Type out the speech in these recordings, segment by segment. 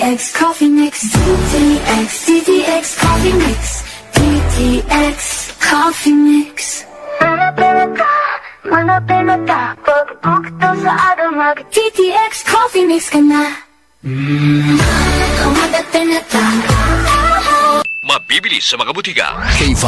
DTX Coffee Mix, DTX Coffee Mix, DTX Coffee Mix. Mana pagbukto sa ating DTX Coffee Mix ka na. Mabibili sa mga butika. K5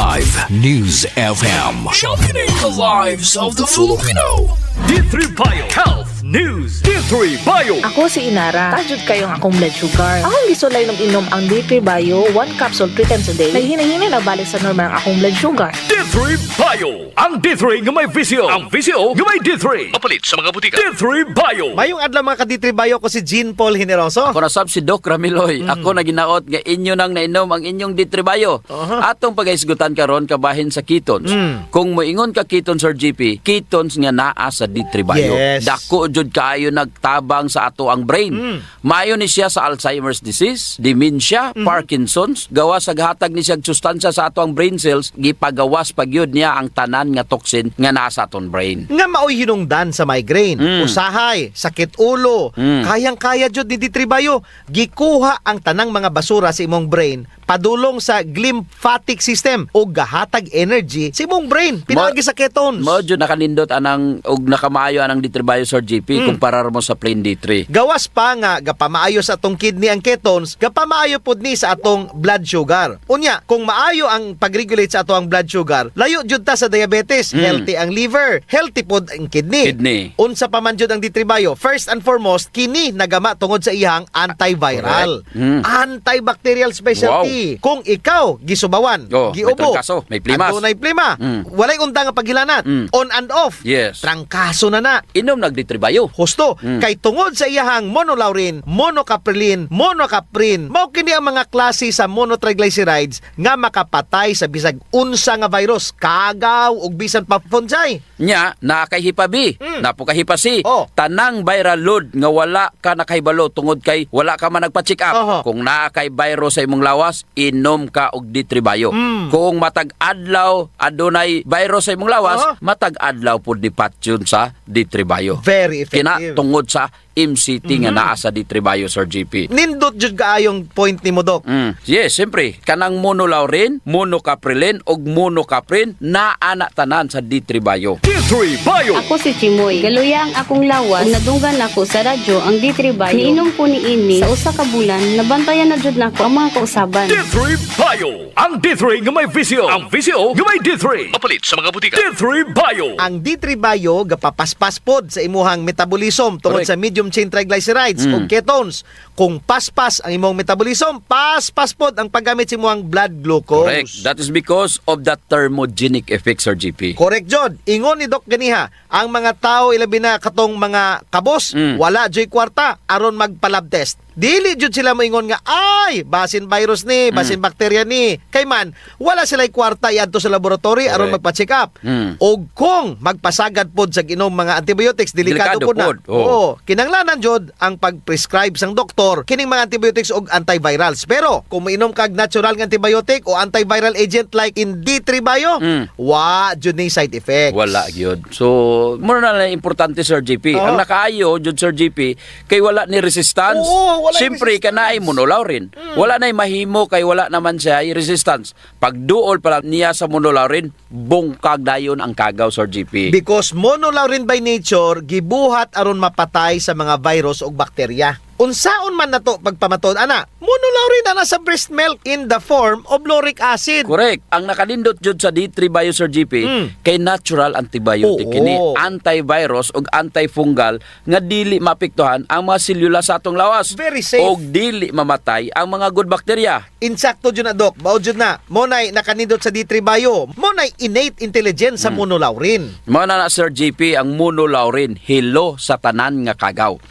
News FM. Sharpening the lives of the Filipino. D3 Bio Health News. D3 Bio. Ako si Inara. Tajud kayong akong blood sugar. Akong gisulay ng inom ang D3 Bio, 1 capsule 3 times a day. Naghinay-hinay na balik sa normal ang akong blood sugar. D3 Bio. Ang D3 nga may VCO. Ang VCO nga may D3. Mapalit sa mga butika. D3 Bio. Mayong adlaw mga ka-D3 Bio ko si Jean Paul Generoso. Ako nasab si Doc Ramiloy. Ako naginaot nga inyo nang nainom ang inyong D3 Bio. Atong pagaisgutan karon kabahin sa ketones. Kung moingon ka ketones or GP, ketones nga naa sa D3 Bio. Yes. Dako jud kaayo nagtabang sa ato ang brain. Maayo ni siya sa Alzheimer's disease, dementia, Parkinson's, gawa sa gahatag ni siya sustansya sa ato ang brain cells, gipagawas pagyud niya ang tanan nga toxin nga naa sa aton brain. Nga maoy hinungdan sa migraine, usahay, sakit ulo, kayang-kaya jud ni D3 Bio. Gikuha ang tanang mga basura sa imong brain padulong sa glymphatic system o gahatag energy sa imong brain pinaagi sa ketones. Mo jud nakanindot anang og nakamaayo anang D3 Bio Sir GP kumpara mo sa plain D3. Gawas pa nga gapamaayo sa atong kidney ang ketones, gapamaayo pod ni sa atong blood sugar. Unya, kung maayo ang pag-regulate sa atong blood sugar, layo jud ta sa diabetes, healthy ang liver, healthy pod ang kidney. Unsa pa man jud ang D3 Bio, first and foremost, kini nagama tungod sa iyang antiviral, antibacterial specialty. Kung ikaw gisubawan, giubo, may plimas, adunay plima, walay undang nga paghilanat, on and off, trangkaso na. Inom nag D3 Bio. Husto, kay tungod sa iyahang monolaurin, monocaprilin, monocaprin, mao kini ang mga klase sa monotriglycerides nga makapatay sa bisag unsa nga virus, kagaw ug bisan pa fungi. Nya, nakay hipa B, napo ka hipa C. Tanang viral load nga wala ka nakahibalo tungod kay wala ka man nagpa-check up. Kung nakay virus sa imong lawas, inom ka og D3 Bio. Kung matag-adlaw adunay virus sa imong lawas, matag-adlaw pud ni patyon sa D3 Bio. Very effective. Kina tungod sa MCT nga naa sa D3 Bio Sir GP. Nindot jud kaayong point ni mo, Doc. Yes, siyempre, kanang monolaurin, monocaprilin ug monocaprin naa na tanan sa D3 Bio. D3 Bio. Ako si Chimoy. Galuya ang akong lawas. Kung nadunggan ako sa radyo ang D3 Bio, niinom ko ni ini sa usa ka bulan, nabantayan na jud nako ang mga kausaban. D3 Bio. Ang D3 nga may VCO. Ang VCO nga may D3. Mapalit sa mga butika. D3 Bio. Ang D3 Bio gapapaspas pod sa imuhang metabolism tungod sa medium chain triglycerides o ketones. Kung paspas ang imong metabolism, paspas pod ang paggamit sa imong blood glucose. Correct. That is because of that thermogenic effect, Sir GP. Correct, Jod. Ingon ni Doc ganiha, ang mga tao ilabi na katong mga kabos, wala joy kwarta aron magpa-lab test. Dili jud sila moingon nga ay basin virus ni, basin bakterya ni. Kay man wala sila kwarta iadto sa laboratory aron magpa-check up. Og kung magpasagad pod sa ginom mga antibiotics, delikado pod na. Oo, kinanglanan jud ang pag-prescribe sang doktor kining mga antibiotics og antivirals. Pero kung mainom kag natural nga antibiotic o antiviral agent like in D3 Bio, wa jud ni side effects. Wala gyud. So, mo na importante Sir GP. Ang nakaayo jud Sir GP kay wala ni resistance. Siyempre, kanay monolaurin. Wala na'y mahimo kay wala naman siya resistance. Pagduol pala niya sa monolaurin, bungkag dayon ang kagaw, Sir GP. Because monolaurin by nature, gibuhat aron mapatay sa mga virus o bakterya. Unsaon man nato pagpamatod ana, monolaurin na sa breast milk in the form of lauric acid. Correct. Ang nakalindot jud sa D3 Bio Sir GP kay natural antibiotic kini, antivirus ug antifungal nga dili mapektuhan ang mga selula sa atong lawas. Very safe. Og dili mamatay ang mga good bacteria. Insakto jud na, Doc. Mao jud na. Mo nay nakanindot sa D3 Bio. Mo nay innate intelligence sa monolaurin. Mao na Sir GP ang monolaurin hilo sa tanan nga kagaw.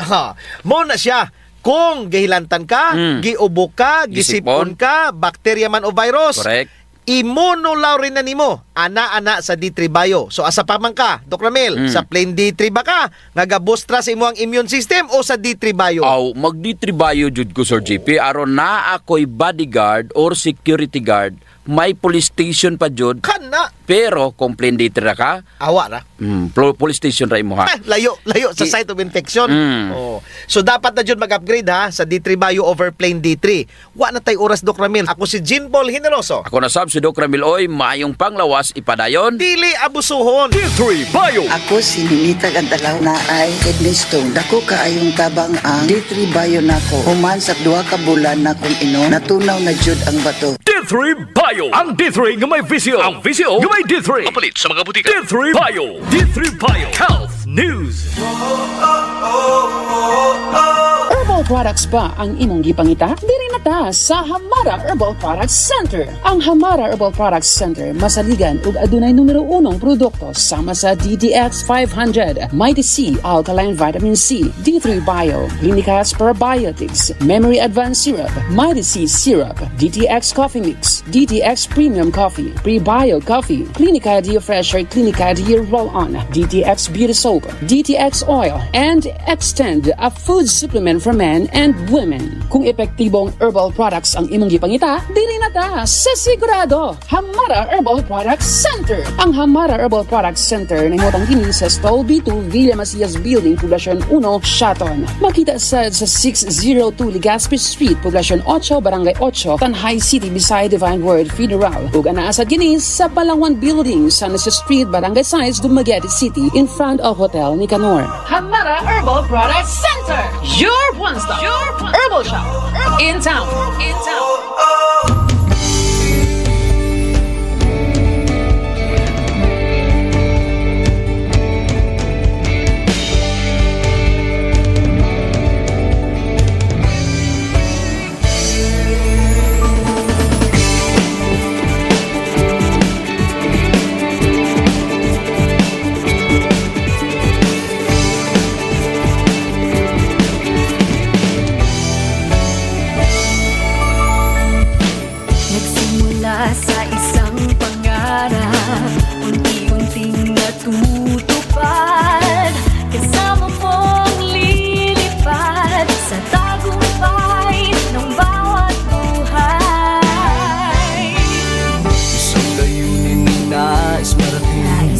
Mo na siya. Kung gihilantan ka, giubo ka, gisipon ka, bakterya man o virus. Correct. Immunolaurin na nimo ana-ana sa D3 Bio. So asa pa man ka, Dr. Ramil, sa plain D3 ba ka? Nagabustra sa imo ang immune system o sa D3 Bio? Mag D3 Bio jud ko Sir GP aron na ako'y bodyguard or security guard may police station pa jud. Kana. Pero kung plain data ra ka, Awa na. police station ra imo ha. Layo sa site of infection. Oh. So dapat na jud mag-upgrade ha sa D3 Bio over plain D3. Wa na tay oras Doc Ramil. Ako si Jean Paul Generoso. Ako na sab si Doc Ramil Oy, maayong panglawas ipadayon. Dili abusuhon. D3 Bio. Ako si Ninita Gandalaw na ay kidney stone. Dako kaayong tabang ang D3 Bio nako. Human sa 2 ka bulan na kung inom, natunaw na jud ang bato. D3 Bio. Ang D3 nga may visyo. Ang visyo nga may D3. Mapalit sa mga butika. D3 Bio. D3 Bio. Health News. Herbal products ba ang imong gipangita? Diri na ta sa Hamara Herbal Products Center. Ang Hamara Herbal Products Center masaligan ug adunay numero 1 produkto sama sa DDX 500, Mighty C, Alkaline Vitamin C, D3 Bio, Clinica Sporbiotics, Memory Advanced Syrup, Mighty C Syrup, DTX Coffee Mix, DTX Premium Coffee, Prebio Coffee, Clinica DEOFRESH or Clinica Deo Roll-On, DTX Beauty Soap, DTX Oil, and XTEND, a food supplement for men and women. Kung epektibong herbal products ang imong gipangita, dili na ta sa sigurado. Hamara Herbal Products Center. Ang Hamara Herbal Products Center nahimutang kini sa Stall B2 Villa Macias Building, Poblacion 1, Shaton. Makita sa 602 Legazpi Street, Poblacion 8, Barangay 8, Tanhay City beside Divine Word Federal. Ug anaasad kini sa Balangwan Building, San Jose Street, Barangay 6, Dumaguete City, in front of Hotel Nicanor. Hamara Herbal Products Center. Your one-stop herbal shop in town. Sa isang pangarap, unti-unting natutupad, kasama mong lilipad sa tagumpay ng bawat buhay. Isang layunin nais marating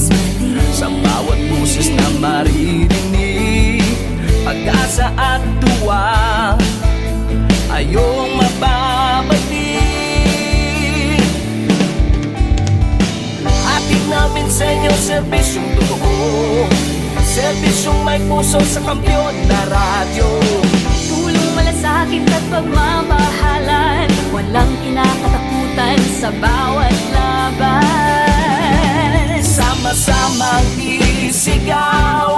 sa bawat boses na maririnig. Pag-asa at tuwa ayong mababalik. Namin sa inyo serbisyong totoo, serbisyong may puso sa kampiyon na radyo. Tulong malasakit at pagmamahalan, walang kinakatakutan sa bawat laban. Sama-samang isigaw,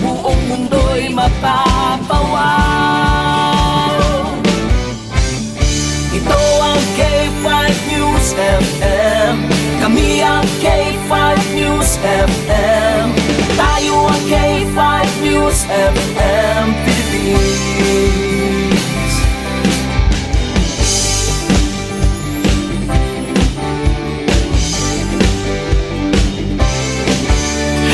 buong mundo'y mapapawaw. Ito ang K5 News FM. Kami ang K5 News FM. Tayo ang K5 News FM Philippines.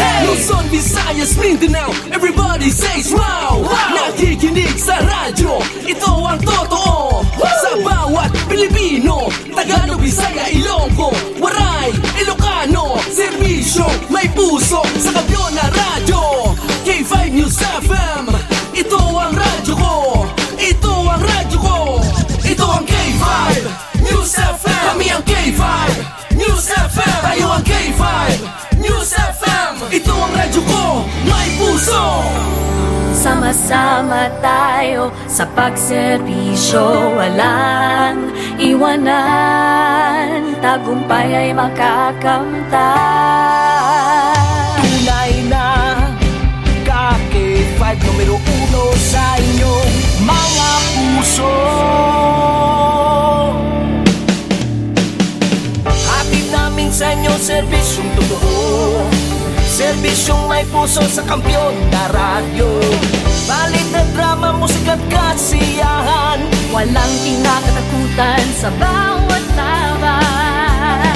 Hey! Luzon, Visayas, Mindanao, everybody says wow! Nakikinig sa radyo, ito ang totoo. Sa bawat Pilipino, Tagalog, Bisaya, Ilonggo, Waray, Ilocano, serbisyo, may puso sa kampiyon na radyo. K5 News FM, ito ang radyo ko. Ito ang radyo ko. Ito ang K5 News FM. Kami ang K5 News FM. Tayo ang K5 News FM. Ito ang radyo ko, may puso. Sama-sama tayo sa pagserbisyo, walang iwanan, tagumpay ay makakamtan. Tunay na K5 numero 1 sa inyong mga puso. Hatid namin sa inyo serbisyong totoo, serbisyong may puso sa kampiyon na radyo. Balit na drama, musika at kasiyahan, walang kinakatakutan sa bawat laban.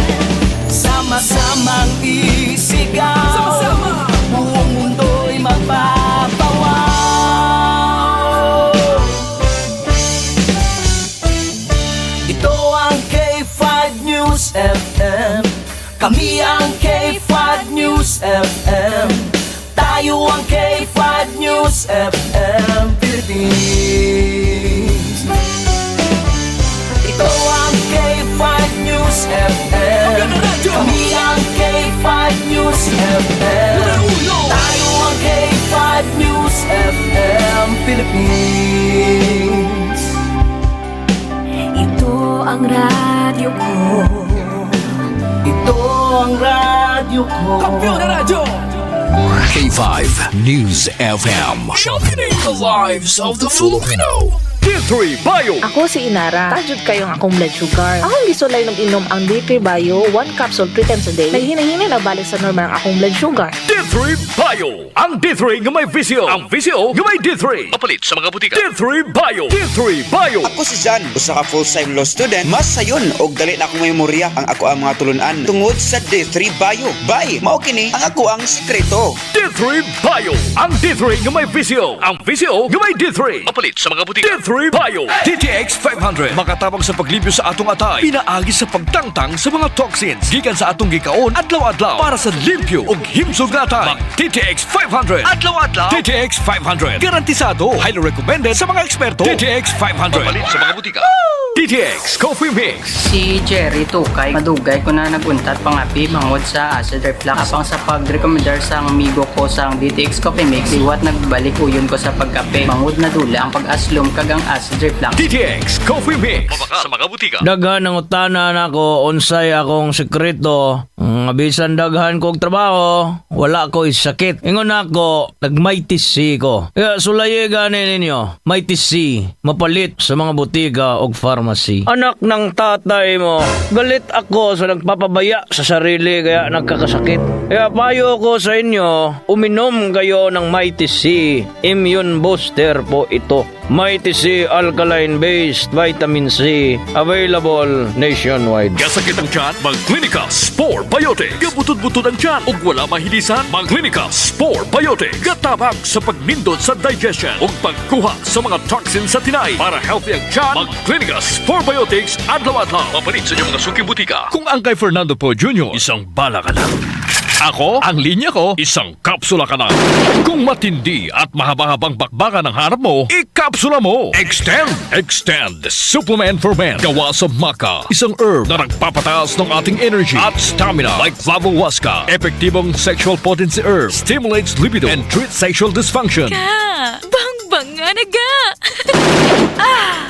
Sama-samang isigaw, sama-sama, buong mundo'y mapapawaw. Ito ang K5 News Kami ang K5 News FM. Tayo ang K5 News FM Philippines. Ito ang K5 News FM. Kami ang K5 News FM. Tayo ang K5 News FM Philippines. Ito ang radyo ko. Ito ang radyo ko. Kampiyon na radyo! K5 News FM. Sharpening the lives of the Filipino. D3 Bio. Ako si Inara. Tajud kayong akong blood sugar. Akong gisulay ng inom ang D3 Bio 1 capsule 3 times a day. Naghinahinay na balik sa normal ang akong blood sugar. D3 Bio. Ang D3 nga may visio. Ang visio nga may D3. Papalit sa mga butika. D3 Bio. D3 Bio. Ako si Jan, usa ka full-time law student. Mas sayon og dali na akong memorya ang ako ang mga tulunan tungod sa D3 Bio. Bye, mao kini ang ako ang sikreto. D3 Bio. Ang D3 nga may visio. Ang visio nga may D3. Papalit sa mga butika. D3 Bio. DTX 500. Makatabang sa paglibyo sa atong atay. Pinaagi sa pagtangtang sa mga toxins. Gikan sa atong gikaon adlaw-adlaw para sa limpyo ug himsog nga atay. DTX 500. Adlaw-adlaw. DTX 500. Garantisado. Highly recommended sa mga eksperto. DTX 500. Papalit sa mga butika. DTX Coffee Mix. Si Jerry Tukay, madugay ko na naguntat pangapi bangod sa acid reflux. Apang sa pag-recommendar sa amigo ko sa DTX Coffee Mix, iwat nagbalik uyon ko sa pagkape. Bangod na dula ang pag-aslom kagang acid reflux. DTX Coffee Mix. Mabaka sa mga butika. Daghan ang utanan ako, unsay akong sekreto. Bisan daghan kog trabaho, wala ko sakit. Ingon ako, nagmaitis C ko. Kaya sulaye gani ninyo, maitis C, mapalit sa mga butika og pharmacy. Anak ng tatay mo, galit ako sa nagpapabaya sa sarili kaya nagkakasakit. Kaya payo ko sa inyo, uminom kayo ng Mighty C. Immune booster po ito. Mighty C Alkaline based vitamin C, available nationwide. Kasakit ang tiyan, mag-Clinica Sporbiotics. Gabutod-butod ang tiyan ug wala mahilisan, mag-Clinica Sporbiotics. Gatabang sa pagnindot sa digestion ug pagkuha sa mga toxins sa tinay. Para healthy ang tiyan, mag-Clinica Sporbiotics adlaw-adlaw. Mapalit sa inyong mga suking butika. Kung ang kay Fernando po Jr., isang bala ka lang. Ako, ang linya ko, isang kapsula ka na. Kung matindi at mahaba-habang bakbakan ang harap mo, ikapsula mo. XTEND. XTEND. Supplement for men. Gawa sa maca. Isang herb na nagpapataas ng ating energy at stamina like flavowaska. Epektibong sexual potency herb. Stimulates libido and treats sexual dysfunction. Bang-bang nga naga!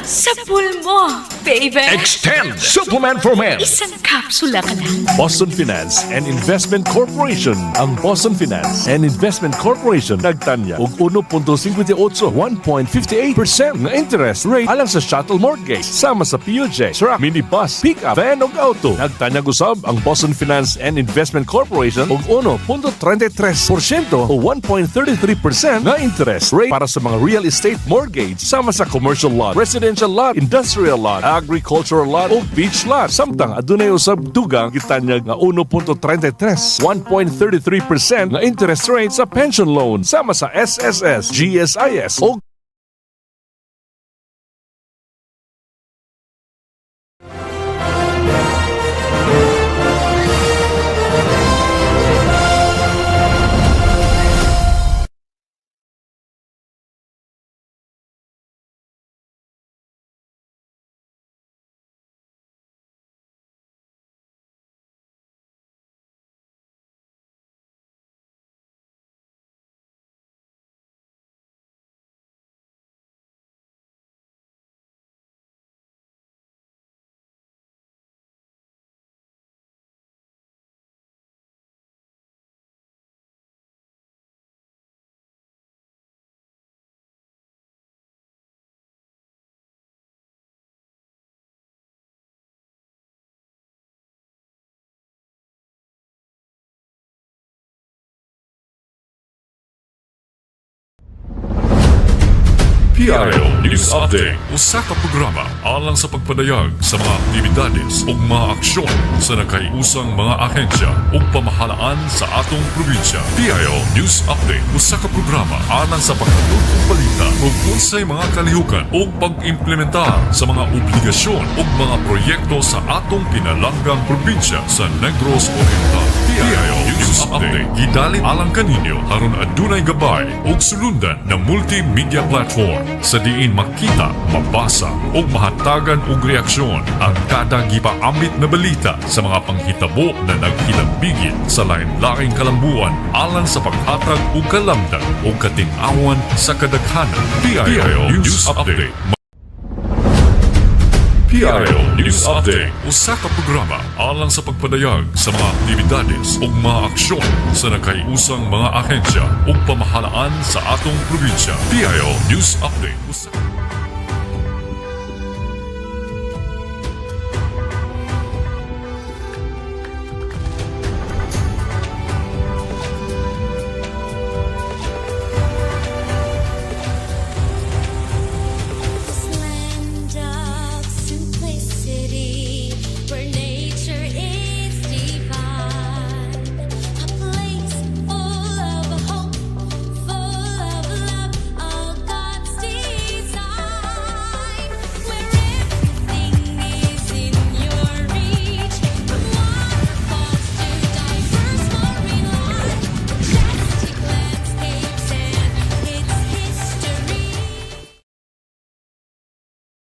Sapul mo, baby! XTEND. Supplement for men. Isang kapsula ka lang. Boston Finance and Investment Corporation. Ang Boston Finance and Investment Corporation nagtanya og 1.58 1.58% na interest rate alang sa shuttle mortgage sama sa PUJ, truck, minibus, pickup, van ug auto. Nagtanya usab ang Boston Finance and Investment Corporation og 1.33% o 1.33% na interest rate para sa mga real estate mortgage sama sa commercial lot, residential lot, industrial lot, agricultural lot o beach lot. Samtang adunay usab dugang gitanyag nga 1.33 1.33% na interest rate sa pension loan sama sa SSS, GSIS o PRO News Update. Usa ka programa alang sa pagpadayag sa mga aktibidades ug mga aksyon sa nakaiusang mga ahensya ug pamahalaan sa atong probinsya. PRO News Update. Usa ka programa alang sa paghatod og balita ug unsay mga kalihukan ug pag-implementar sa mga obligasyon ug mga proyekto sa atong pinalanggang probinsya sa Negros Oriental. PRO News Update. Gidalit alang kaninyo aron adunay gabay ug sulundan ng multimedia platform sa diin makita, mabasa o mahatagan og reaksyon ang kada gipaambit na balita sa mga panghitabo na naghilambigit sa lain-laing kalambuan alang sa paghatag og kalamdag o kating-awan sa kadaghanan. PRO News Update. PRO News Update. Usa ka programa alang sa pagpadayag sa mga aktibidades ug mga aksyon sa nakaiusang mga ahensya ug pamahalaan sa atong probinsya. PRO News Update.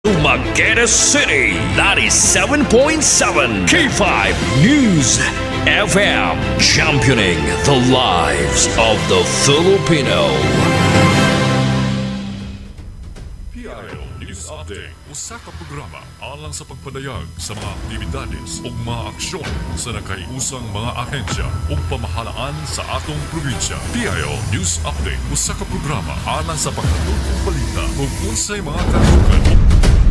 Dumaguete City, 97.7 K5 News FM, championing the lives of the Filipino. PRO News Update. Usa ka programa alang sa pagpadayag sa mga aktibidades ug mga aksyon sa nakaiusang mga ahensya ug pamahalaan sa atong probinsya. PRO News Update. Usa ka programa alang sa paghatod og balita ug unsay mga kalihukan.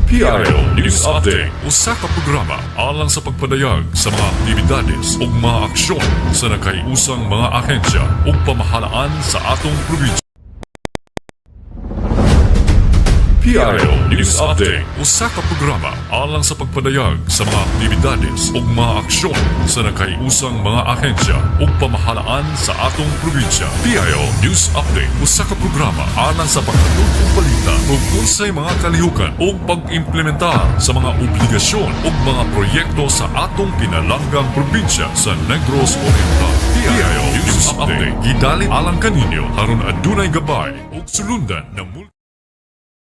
PRO News Update. Usa ka programa alang sa pagpadayag sa mga aktibidades ug mga aksyon sa nakaiusang mga ahensya ug pamahalaan sa atong probinsya. PRO News Update. Usa ka programa alang sa pagpadayag sa mga aktibidades ug mga aksyon sa nakaiusang mga ahensya ug pamahalaan sa atong probinsya. PRO News Update. Usa ka programa alang sa paghatod og balita ug unsay mga kalihukan ug pag-implementar sa mga obligasyon ug mga proyekto sa atong pinalanggang probinsya sa Negros Oriental. PRO News Update. Gidalit alang kaninyo aron adunay gabay ug sulundan ng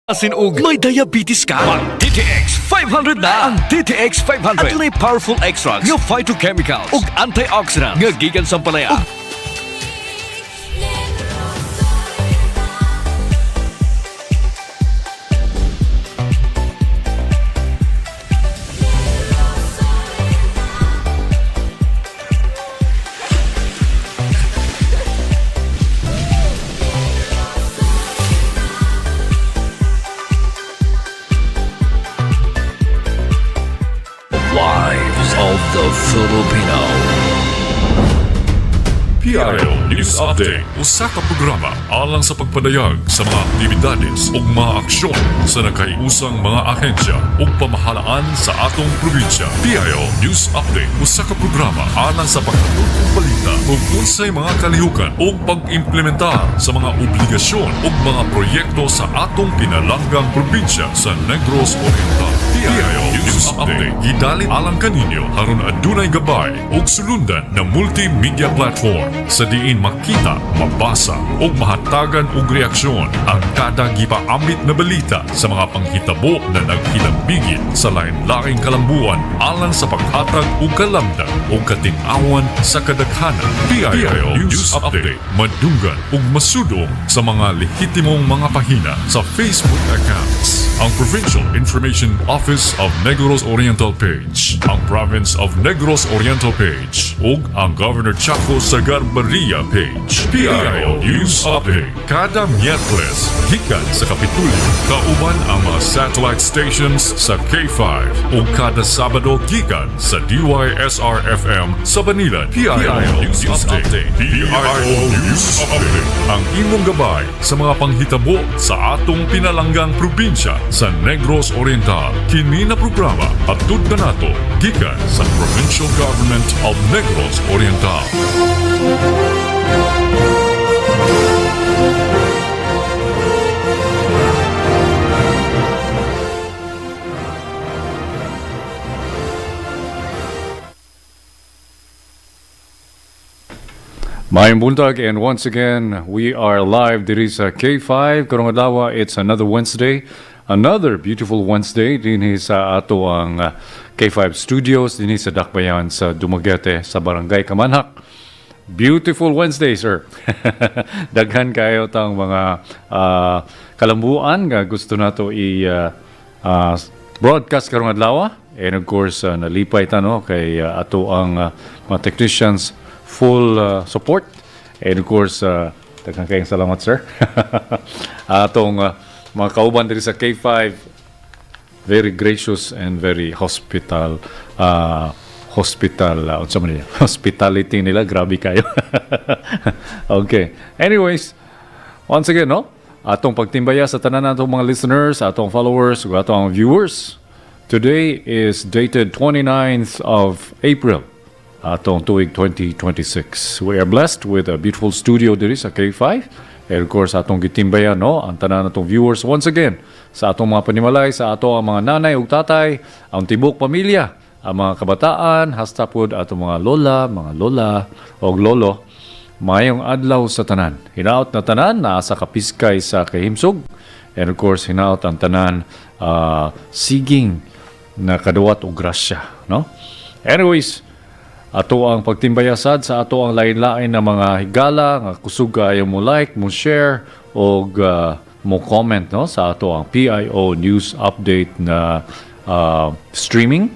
Asinog, may diabetes ka? Mag DTX 500 na! Ang DTX 500 adunay powerful extracts nga phytochemicals ug antioxidant nga gikan sa palaya. Lives of the Filipino. PRO News Update. Usa ka programa alang sa pagpadayag sa mga aktibidades ug mga aksyon sa nakaiusang mga ahensya ug pamahalaan sa atong probinsya. PRO News Update. Usa ka programa alang sa paghatod og balita ug unsay mga kalihukan ug pag-implementar sa mga obligasyon ug mga proyekto sa atong pinalanggang probinsya sa Negros Oriental. PRO News Update. Gidalit alang kaninyo aron adunay gabay ug sulundan ng multimedia platform sa diin makita, mabasa o mahatagan og reaksyon ang kada gipaambit na balita sa mga panghitabo na naghilambigit sa lain-laing kalambuan alang sa paghatag og kalamdag o kating-awan sa kadaghanan. PRO News Update. Madunggan ug masudong sa mga lehitimong mga pahina sa Facebook accounts. Ang Provincial Information Office of Negros Oriental page, ang Province of Negros Oriental page, page ug ang Governor Chaco Sagarbaria page. PIO News Update kada Miyerkules gikan sa Kapitulyo kauban ang mga satellite stations sa K5 ug kada Sabado gikan sa DYSR-FM sa Banilan. PIO News Update. PIO News Update ang imong gabay sa mga panghitabo sa atong pinalanggang probinsya sa Negros Oriental. Kini na programa atud na nato gikan sa Provincial Government of Negros Oriental. Mayong buntag, and once again, we are live diri sa K5. Karong adlaw, it's another Wednesday. Another beautiful Wednesday dinhi sa ato ang K5 Studios dinhi sa Dakbayan sa Dumaguete sa Barangay Kamanhak. Beautiful Wednesday, sir. Daghan kayo tang mga kalambuan nga gusto nato broadcast karong adlaw. And of course, nalipay ta no kay ato ang mga technicians full support. And of course, daghan kayong salamat, sir. Atong mga kauban diri sa K5, very gracious and very hospitality nila, grabe kayo. Okay. Anyways, once again, no? Atong pagtimbaya sa tanan natong mga listeners, atong followers, ug atong viewers. Today is dated 29th of April. Atong tuig 2026. We are blessed with a beautiful studio diri sa K5. And of course, atong gitimbayan, no, ang tanan natong viewers once again sa atong mga panimalay, sa ato ang mga nanay ug tatay, ang tibok pamilya, ang mga kabataan, hasta pod atong mga lola ug lolo. Mayong adlaw sa tanan. Hinaot na tanan naa sa kapiskay sa kahimsog. And of course, hinaot ang tanan siging na kaduwat og grasya, no? Anyways, ato ang pagtimbayasad sa ato ang lain-lain na mga higala nga kusog kaayo mo like, mo share o mo comment, no, sa ato ang PIO News Update na streaming.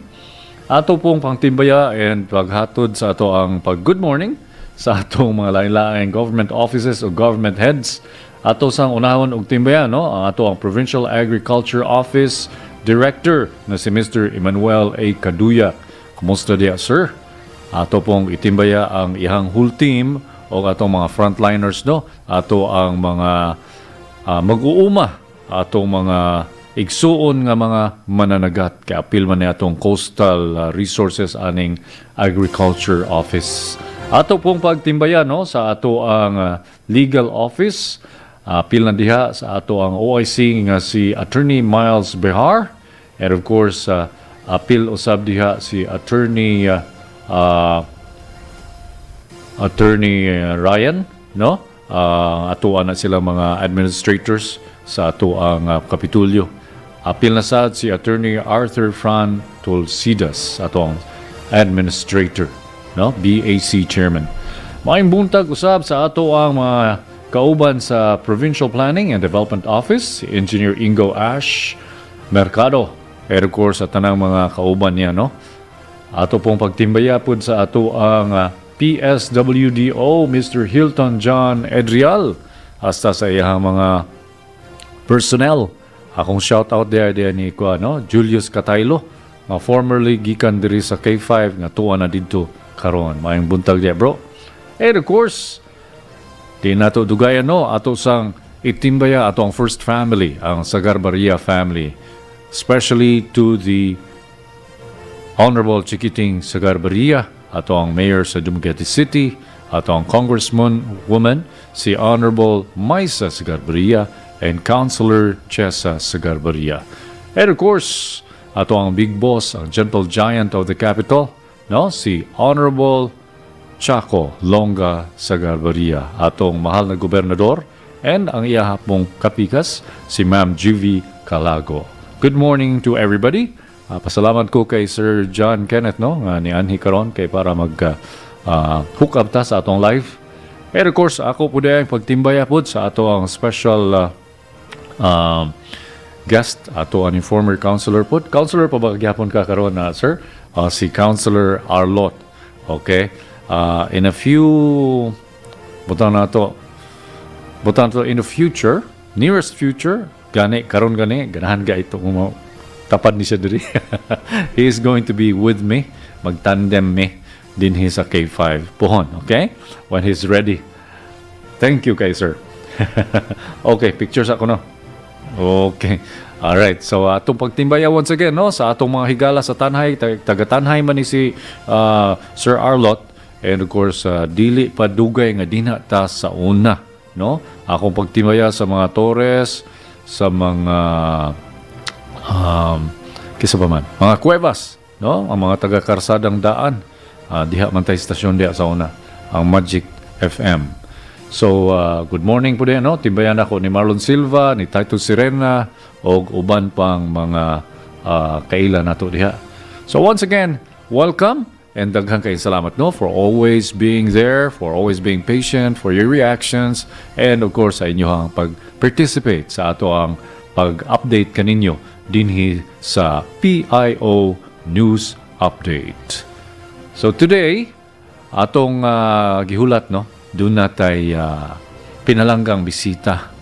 Ato pong pangtimbaya and paghatod sa ato ang pag-good morning sa atong mga lain-lain government offices o government heads. Ato sang unahon og timbaya, no, ang ato ang Provincial Agriculture Office Director na si Mr. Emmanuel A. Caduya. Kumusta diya, sir? Ato pong itimbaya ang ihang whole team o atong mga frontliners, no? Ato ang mga mag-uuma, atong mga igsuon nga mga mananagat kay apil man ni atong Coastal Resources aning Agriculture Office. Ato pong pagtimbaya, no, sa ato ang legal office, apil na diha sa ato ang OIC nga si Attorney Miles Behar, and of course apil usab diha si Attorney Ryan, no? Ato na sila mga administrators sa ato ang Kapitulyo. Apil na sad si Attorney Arthur Fran Tolsidas, ato ang administrator, no? BAC chairman. Maayong buntag usab sa ato ang mga kauban sa Provincial Planning and Development Office, si Engineer Ingo Ash Mercado. And of course, at tanang mga kauban niya, no? Ato pong pagtimbaya po sa ato ang PSWDO, Mr. Hilton John Edrial, hasta sa iyang mga personnel. Akong shout out there ni no? Julius Cataylo, nga formerly gikan diri sa K5 nga tuwa na dito karon. Mayong buntag diya, bro. And of course, di nato dugayan, no, ato sang itimbaya ato ang first family, ang Sagarbaria family, especially to the Honorable Chiquiting Sagarbaria, ato ang mayor sa Dumaguete City, ato ang congresswoman si Honorable Maisa Sagarbaria and Councilor Chesa Sagarbaria. And of course, ato ang big boss, ang gentle giant of the capital, no, si Honorable Chaco Longa Sagarbaria, atong mahal na gobernador, and ang iyahapong kapikas, si Ma'am Juvie Calago. Good morning to everybody. Pasalamat ko kay Sir John Kenneth, no, nga ni Anhi karon kay para mag hook up ta sa atong live. And of course, ako po dahil pagtimbaya po sa ato ang special guest, ato ang former councilor po. Councilor pa ba gyapon ka karon na, sir? Si Councilor Arlot Okay? In a few butang na to in the future, nearest future, karon gani ganahan ga ito kung tapad ni siya diri. He is going to be with me, magtandem me dinhi sa K5 pohon, okay? When he's ready. Thank you kay sir. Okay, pictures ako no. Okay. All right. So atong pagtimbaya once again no sa atong mga higala sa Tanhay, taga-Tanhay man ni si Sir Arlot. And of course, dili pa dugay nga dinha ta sa una, no? Akong pagtimaya sa mga Torres, sa mga kisa pa man, mga kuwebas, no? Ang mga taga-Karsadang Daan, diha man tay stasyon diha sa una, ang Magic FM. So, good morning po din, no? Timbayan ako ni Marlon Silva, ni Titus Sirena, o uban pang mga kaila nato diha. So once again, welcome. And daghang kayong salamat no for always being there, for always being patient, for your reactions, and of course sa inyong pag-participate sa ato ang pag-update kaninyo dinhi sa PIO News Update. So today, atong gihulat no, doon natay pinalanggang bisita.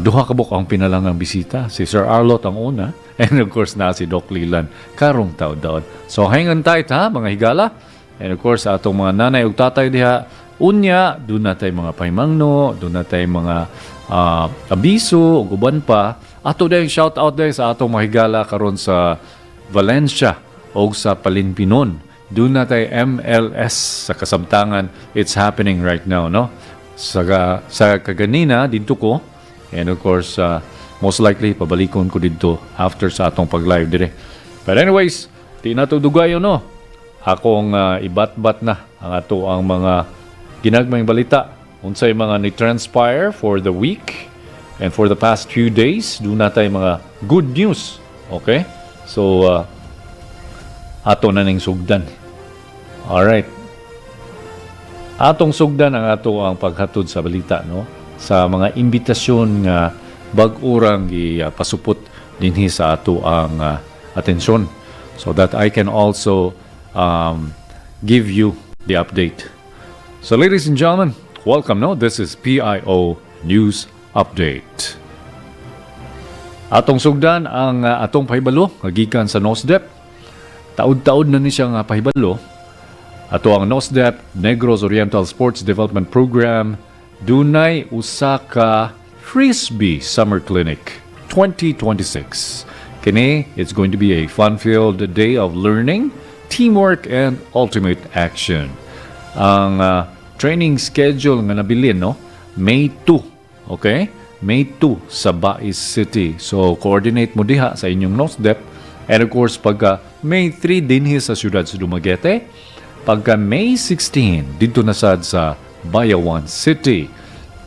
Duha ka buk ang pinalanggang bisita. Si Sir Arlot ang una. And of course na si Doc Lilan karong taon-taon. So hanggang tight ha mga higala. And of course atong mga nanay ug tatay diha unya doon natay mga pahimangno, doon natay mga abiso ug uban pa. Ato day shout out day sa atong mga higala karon sa Valencia o sa Palinpinon. Doon natay MLS sa kasamtangan. It's happening right now no. Sa kaganina dito ko. And of course most likely, pabalikon ko dito after sa atong pag-live dire. But anyways, di na ito dugayo, no? Akong ibat-bat na ang ato ang mga ginagmayng balita. Unsay mga ni-transpire for the week and for the past few days. Doon na tayo mga good news. Okay? So, ato na ning sugdan. Alright. Atong sugdan ang ato ang paghatod sa balita, no? Sa mga imbitasyon nga bag-urang pasupot dinhi sa ato ang atensyon so that I can also give you the update. So ladies and gentlemen, welcome no. This is PIO News Update. Atong sugdan ang atong pahibalo gikan sa NOSDEP. Taud-taud na ni siya nga pahibalo. Ato ang NOSDEP Negros Oriental Sports Development Program dunay usa ka Frisbee Summer Clinic 2026. Kini, it's going to be a fun-filled day of learning, teamwork, and ultimate action. Ang training schedule nga nabilin, no? May 2. Okay? May 2 sa Bais City. So, coordinate mo diha sa inyong NOSDEP. And of course, pagka May 3 dinhi sa siyudad sa Dumaguete. Pagka May 16, dito na sad sa Bayawan City.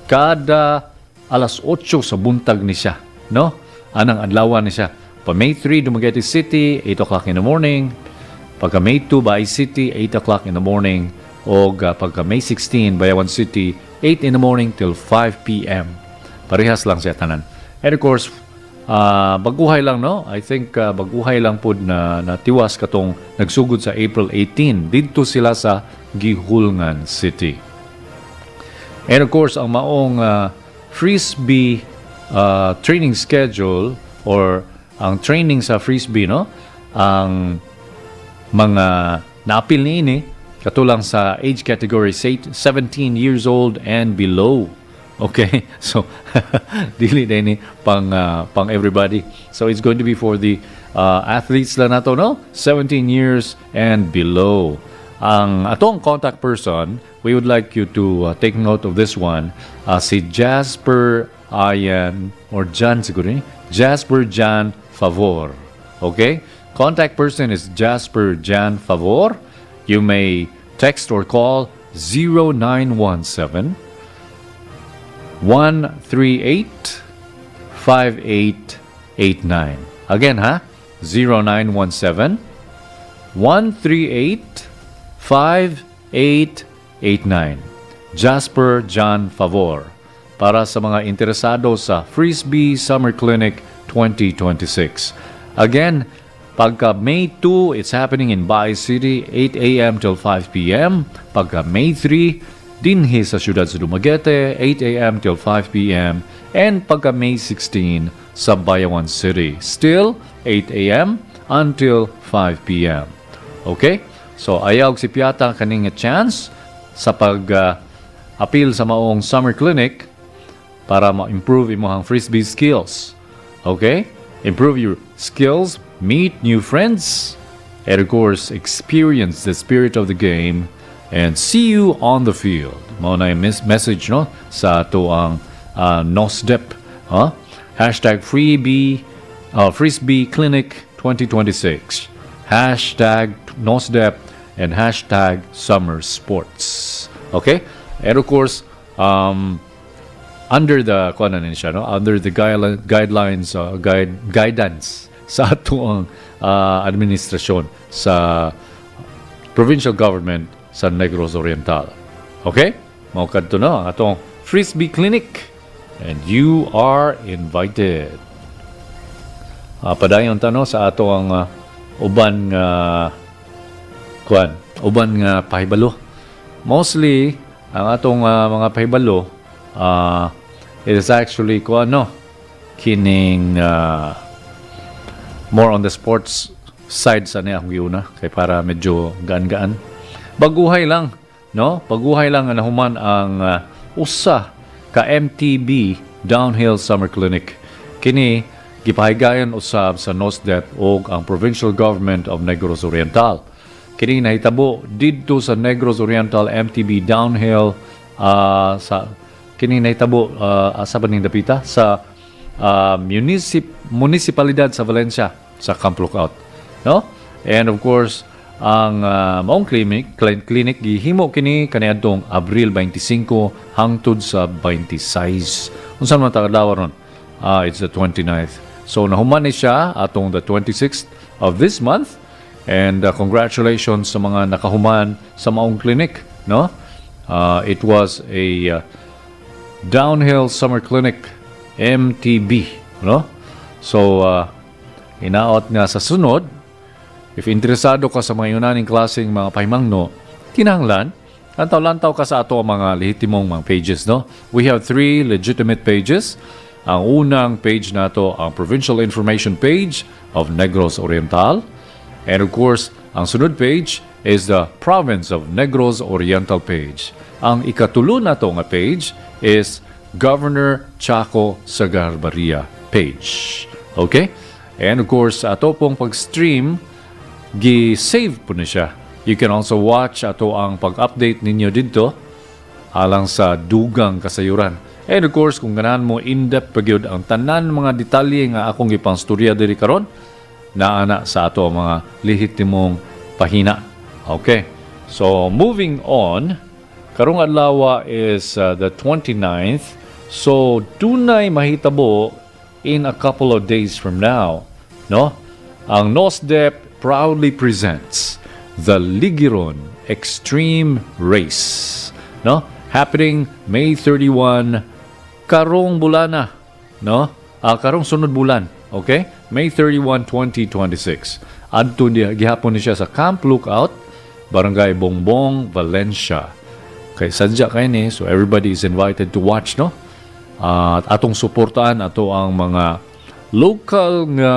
Kada alas 8 sa buntag ni siya, no? Anang adlawan ni siya. Pa May 3, Dumaguete City, 8 o'clock in the morning. Pagka May 2, Bais City, 8 o'clock in the morning. O pagka May 16, Bayawan City, 8 in the morning till 5 p.m. Parehas lang siya tanan. And of course, baguhay lang, no? I think baguhay lang po na tiwas katong nagsugod sa April 18. Dito sila sa Gihulngan City. And of course, ang maong Frisbee training schedule or ang training sa Frisbee, no? Ang mga naapil niini katulang sa age category 17 years old and below. Okay? So dili din ni pang everybody. So it's going to be for the athletes lang nato, no? 17 years and below. Ang atong contact person, we would like you to take note of this one. Si Jasper Ayan, or Jan siguro eh? Jasper Jan Favor. Okay? Contact person is Jasper Jan Favor. You may text or call 0917 138 5889. Again, ha? 0917 138 5889. Jasper John Favor para sa mga interesado sa Frisbee Summer Clinic 2026. Again, Pagka May 2, it's happening in Baay City, 8 a.m. till 5 p.m. Pagka May 3, dinhi sa siyudad sa Dumaguete, 8 a.m. till 5 p.m. And pagka May 16, sa Bayawan City, still 8 a.m. until 5 p.m. Okay? So, ayaw si Piata kaning chance sa pag-appeal sa maong summer clinic para ma-improve imong frisbee skills. Okay? Improve your skills, meet new friends, and of course, experience the spirit of the game, and see you on the field. Mao na yung message no sa ato ang NOSDEP. Hashtag Frisbee Clinic 2026. Hashtag NOSDEP and hashtag Summer Sports. Okay? And of course, under the under the guidelines guidance sa atong administrasyon sa provincial government sa Negros Oriental. Okay? Mao kadto na atong Frisbee Clinic and you are invited. Padayon ta no sa ato ang uban nga pahibalo. Mostly ang atong mga pahibalo it is actually kining more on the sports side sa niya una kay para medyo gaan-gaan. Baguhay lang, no? Baguhay lang na human ang usa ka MTB Downhill Summer Clinic. Kini gipahigayon usab sa NOSDEP o ang Provincial Government of Negros Oriental. Kini nahitabo didto sa Negros Oriental MTB Downhill sa kini nahitabo asa ba ning dapita sa munisipalidad sa Valencia sa Camp Lookout, no? And of course ang maong clinic gihimo kini kaniadtong Abril 25 hangtod sa 26. Unsa man ta adlaw ron? It's the 29th. So nahuman ni siya atong the 26th of this month, and congratulations sa mga nakahuman sa maong clinic, no? It was a Downhill Summer Clinic MTB, no? So inaot nga sa sunod, if interesado ka sa mga yunaning klaseng mga pahimangno, kinahanglan lantaw-lantaw ka sa ato ang mga lehitimong mga pages, no? We have 3 legitimate pages. Ang unang page nato ang Provincial Information page of Negros Oriental, and of course ang sunod page is the Province of Negros Oriental page. Ang ikatulo nato nga page is Governor Chaco Sagarbarria page. Okay? And of course, ato pong pag-stream, gi-save po na siya. You can also watch ato ang pag-update ninyo dito alang sa dugang kasayuran. And of course, kung ganahan mo in-depth pagyud ang tanan mga detalye nga akong ipangstorya diri karon, naana sa ato ang mga lehitimong pahina. Okay. So, moving on, karong adlaw is the 29th. So, dunay mahitabo in a couple of days from now, no? Ang NOSDEP proudly presents the Ligiron Extreme Race, no? Happening May 31 karong bulana, no? Karong sunod bulan, okay? May 31, 2026. Adto niya gihapon ni siya sa Camp Lookout, Barangay Bongbong, Valencia. Kay sadya kay ni, so everybody is invited to watch, no? At atong suportaan ato ang mga local nga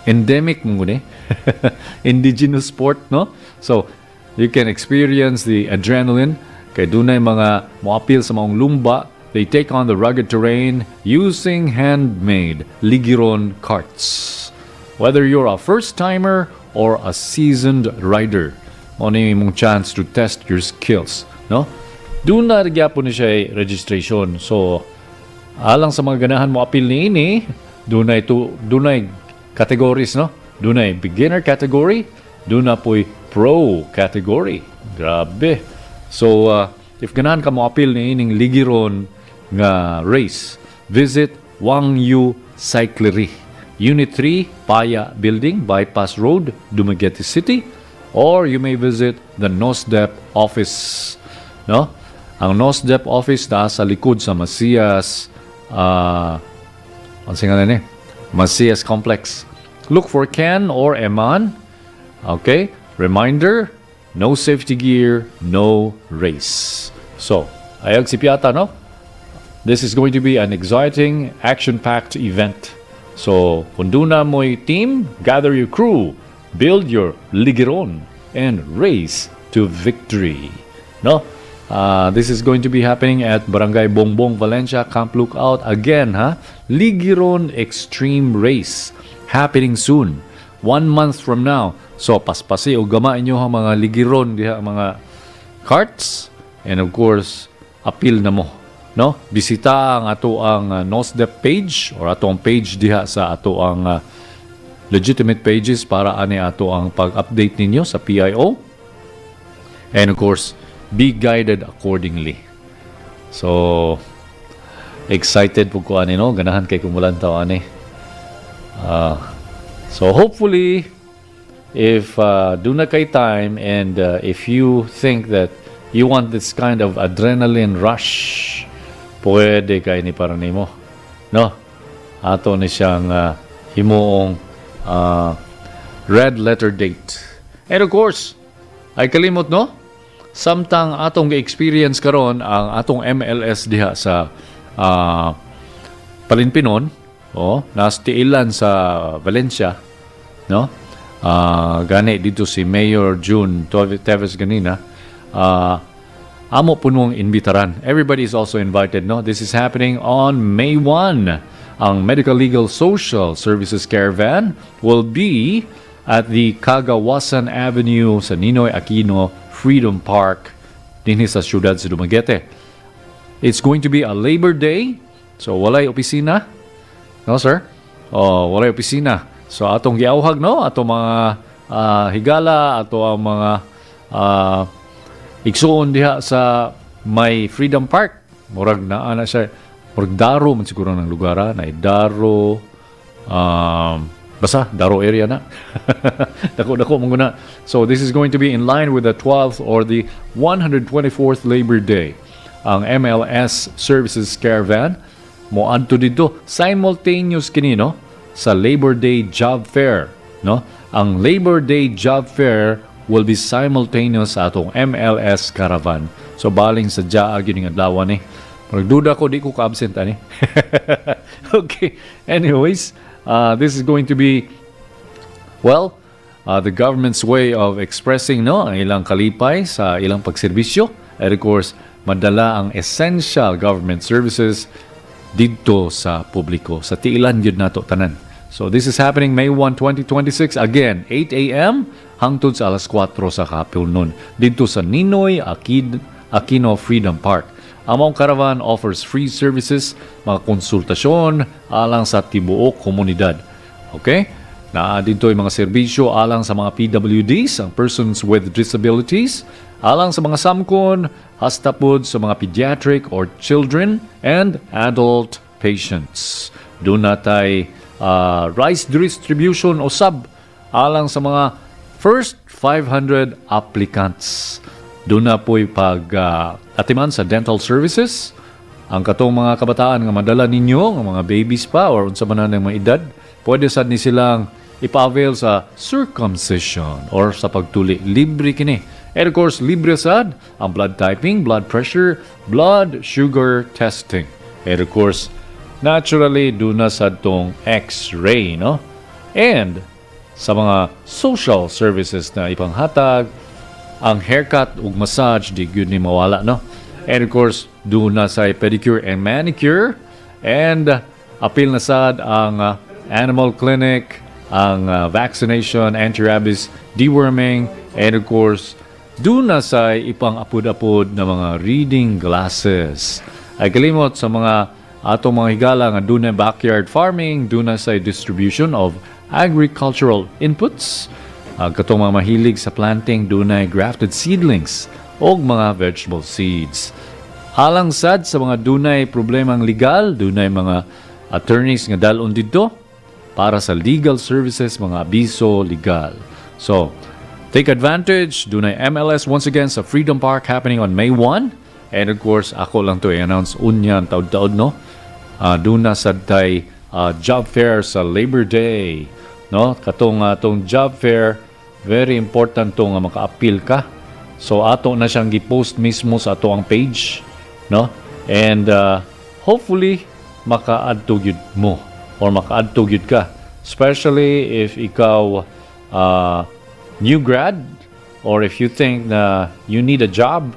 endemic mo ni indigenous sport, no? So you can experience the adrenaline kay dunay mga moapil sa maong lumba. They take on the rugged terrain using handmade ligiron carts. Whether you're a first-timer or a seasoned rider, mo ni mong chance to test your skills, no? Doon na gyapon ni siya registration. So alang sa mga ganahan mo apil niini, dunay categories, no? Dunay beginner category, duna po'y pro category. Grabe. So if ganahan ka mo apil niining ligiron nga race, visit Wang Yu Cyclery, Unit 3, Paya Building, Bypass Road, Dumaguete City, or you may visit the NOSDEP office, no? Ang NOSDEP office na sa likod sa Masias Masias Complex look for Ken or Eman. Okay, reminder, no safety gear, no race. So, ayag si Piata, no? This is going to be an exciting, action-packed event. So, kunduna mo'y team, gather your crew, build your ligiron, and race to victory. No? This is going to be happening at Barangay Bongbong, Valencia, Camp Lookout. Again, Ligiron Extreme Race happening soon. 1 month from now. So, paspasi o gama inyo ang mga ligiron diha mga carts. And of course, appeal na mo. No? Bisita ang ato ang NOSDEP page or ato ang page diha sa ato ang legitimate pages para ani ato ang pag-update ninyo sa PIO. And of course, be guided accordingly. So, excited po ko ani, no? Ganahan kay kumulan tao ani. So, hopefully, if do na kay time and if you think that you want this kind of adrenaline rush, pwede kay ni para nimo. No? Ato ni siyang himuong red letter date. And of course, ay kalimot, no? Samtang atong experience karon ang atong MLS diha sa Palinpinon, nastiilan sa Valencia, no? Gani dito si Mayor June Teves ganina. Amo punong imbitaran. Everybody is also invited, no? This is happening on May 1. Ang Medical Legal Social Services Caravan will be at the Cagawasan Avenue sa Ninoy Aquino Freedom Park dinhi sa siyudad sa Dumaguete. It's going to be a Labor Day. So walay opisina. No, sir? Walay opisina. So atong giawhag, no? Atong mga higala, ato ang mga igsuon diha sa may Freedom Park. Murag naa na siya. Murag Daro man siguro ng lugar, na Daro, basta Daro area na. Dako muna. So this is going to be in line with the 12th or the 124th Labor Day. Ang MLS Services Caravan mo adto dito simultaneous kini, no, sa Labor Day Job Fair, no? Ang Labor Day Job Fair will be simultaneous sa atong MLS Caravan. So baling sa jaag yun yung adlaw ni. Magduda ko di ko ka-absent ani. Okay. Anyways, this is going to be the government's way of expressing, no, ang ilang kalipay sa ilang pagserbisyo. And of course, madala ang essential government services dito sa publiko. Sa tiilan yun nato tanan. So this is happening May 1, 2026. Again, 8 a.m. hangtod sa alas 4 sa kapilnon. Dito sa Ninoy Aquino Freedom Park. Ang caravan offers free services, mga konsultasyon alang sa tibuok komunidad. Okay? Dito yung mga serbisyo alang sa mga PWDs, ang persons with disabilities, alang sa mga samkon, hastapod sa mga pediatric or children and adult patients. Doon natay rice distribution o sub alang sa mga first 500 applicants. Doon na po'y atiman sa dental services. Ang katong mga kabataan nga madala ninyo, ang mga babies pa or unsa man ng mga edad, pwede sad ni silang ipa-avail sa circumcision or sa pagtuli. Libre kini. And of course, libre sad ang blood typing, blood pressure, blood sugar testing. And of course, naturally, doon na sad tong X-ray, no? And sa mga social services na ipanghatag, ang haircut ug massage di gyud ni mawala, no? And of course, doon na sa pedicure and manicure, and apil na sad ang animal clinic, ang vaccination, anti-rabies, deworming, and of course, doon na sa ipang-apod-apod na mga reading glasses. Ay kalimot sa mga atong mga higala nga doon na backyard farming, doon na sa distribution of agricultural inputs, katong mga mahilig sa planting, doon na grafted seedlings o mga vegetable seeds. Alang sad sa mga dunay problemang legal, dunay mga attorneys nga dalon dito para sa legal services, mga abiso legal. So, take advantage. Dunay MLS once again sa Freedom Park happening on May 1. And of course, ako lang to i-announce unyan taod-taod, no? Doon na sad tay job fair sa Labor Day. no? Katong atong job fair, very important to nga maka-appeal ka. So ato na siyang gi-post mismo sa ato ang page, no? And hopefully maka-add to gyud mo or maka-add to gyud ka. Especially if ikaw new grad or if you think na you need a job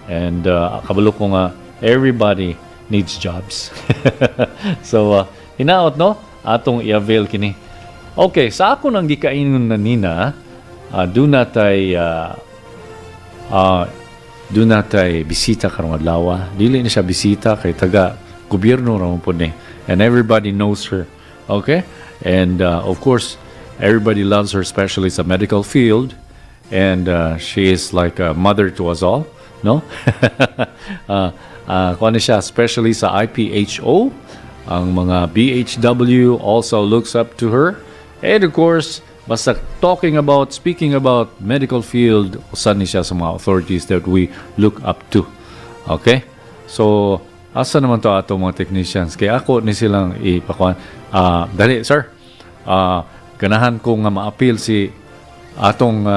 and kabalo ko nga everybody needs jobs. So hinaot no atong i-avail kini. Okay, sa ako nang gikainon na nina, do natay bisita karong adlaw. Dili na siya bisita kay taga gobyerno ra po ni. And everybody knows her. Okay? And of course, everybody loves her, especially sa medical field. And she is like a mother to us all, no? Kung siya, especially sa IPHO, ang mga BHW also looks up to her. And of course, basta speaking about medical field, usan ni siya sa mga authorities that we look up to. Okay? So, asa naman to ato mga technicians? Kaya ako ni silang ipakuan. Dali, sir. Ganahan ko nga ma-appeal si atong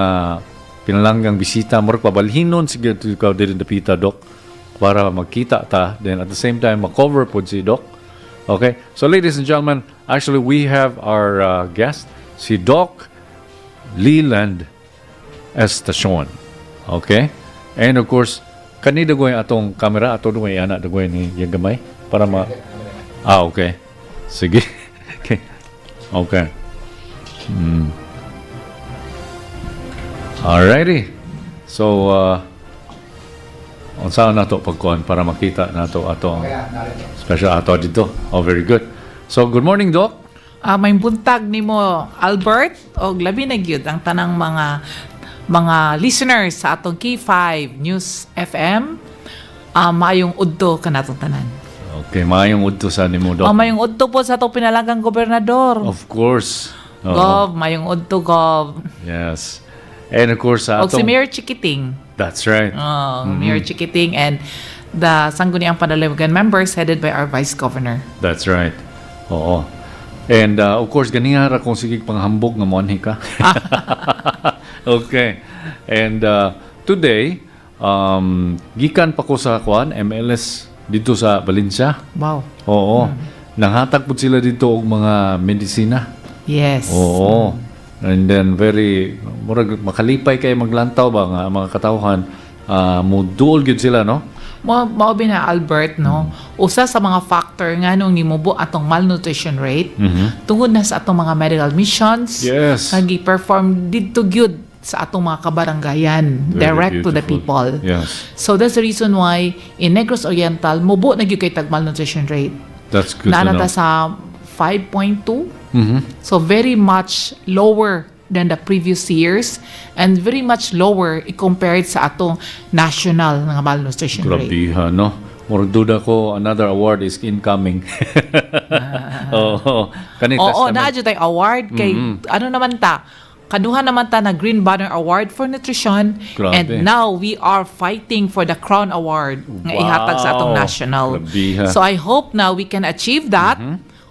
pinalanggang bisita. Murag pabalhinon sige ikaw din dapita, Doc, para magkita ta. Then at the same time, ma-cover po si Doc. Okay? So, ladies and gentlemen, actually, we have our guest, si Doc Leland Estacion. Okay? And of course, kanina ko yung atong camera, ato doon yung anak doon yung gamay para okay. Sige. Okay. Okay. Alrighty. So, saan na to pagkuhan para makita na to atong special ato dito. Oh, very good. So, good morning, Doc. May buntag nimo Albert o labi na gyud ang tanang mga listeners sa atong K5 News FM. Maayong udto kanatong tanan. Okay, maayong udto sa nimo, Doc. Maayong udto po sa atong pinalagang gobernador. Of course. Gov, maayong udto, Gov. Yes. And of course, o si Mayor Chikiting. That's right. Mayor Chikiting and the Sangguniang Panlalawigan members headed by our Vice Governor. That's right. Oo. And of course, ganihara kung sige panghambog nga monhi ka. Okay. And today, gikan pa ko sa MLS dito sa Valencia. Wow. Oo. Nanghatag po sila dito og mga medisina. Yes. Oo. And then murag makalipay kay maglantaw ba nga mga katawhan, muduol gyud sila, no? Mao na Albert, no? Usa sa mga factor nga nung nimubo atong malnutrition rate tungod na sa atong mga medical missions. Yes. Nagi-perform didto gyud sa atong mga kabarangayan, direct to the people. Yes. So that's the reason why in Negros Oriental mubo na gyud kay tag malnutrition rate. That's good to know. Nanata sa 5.2. So very much lower than the previous years and very much lower compared sa atong national nga malnutrition rate. Grabe, no? Murag duda ko another award is incoming. Naadyo tayo award kay ano naman ta? Kaduha naman ta na Green Banner Award for Nutrition. Grabe. And now we are fighting for the Crown Award nga ihatag sa atong national. Grabe, so I hope now we can achieve that.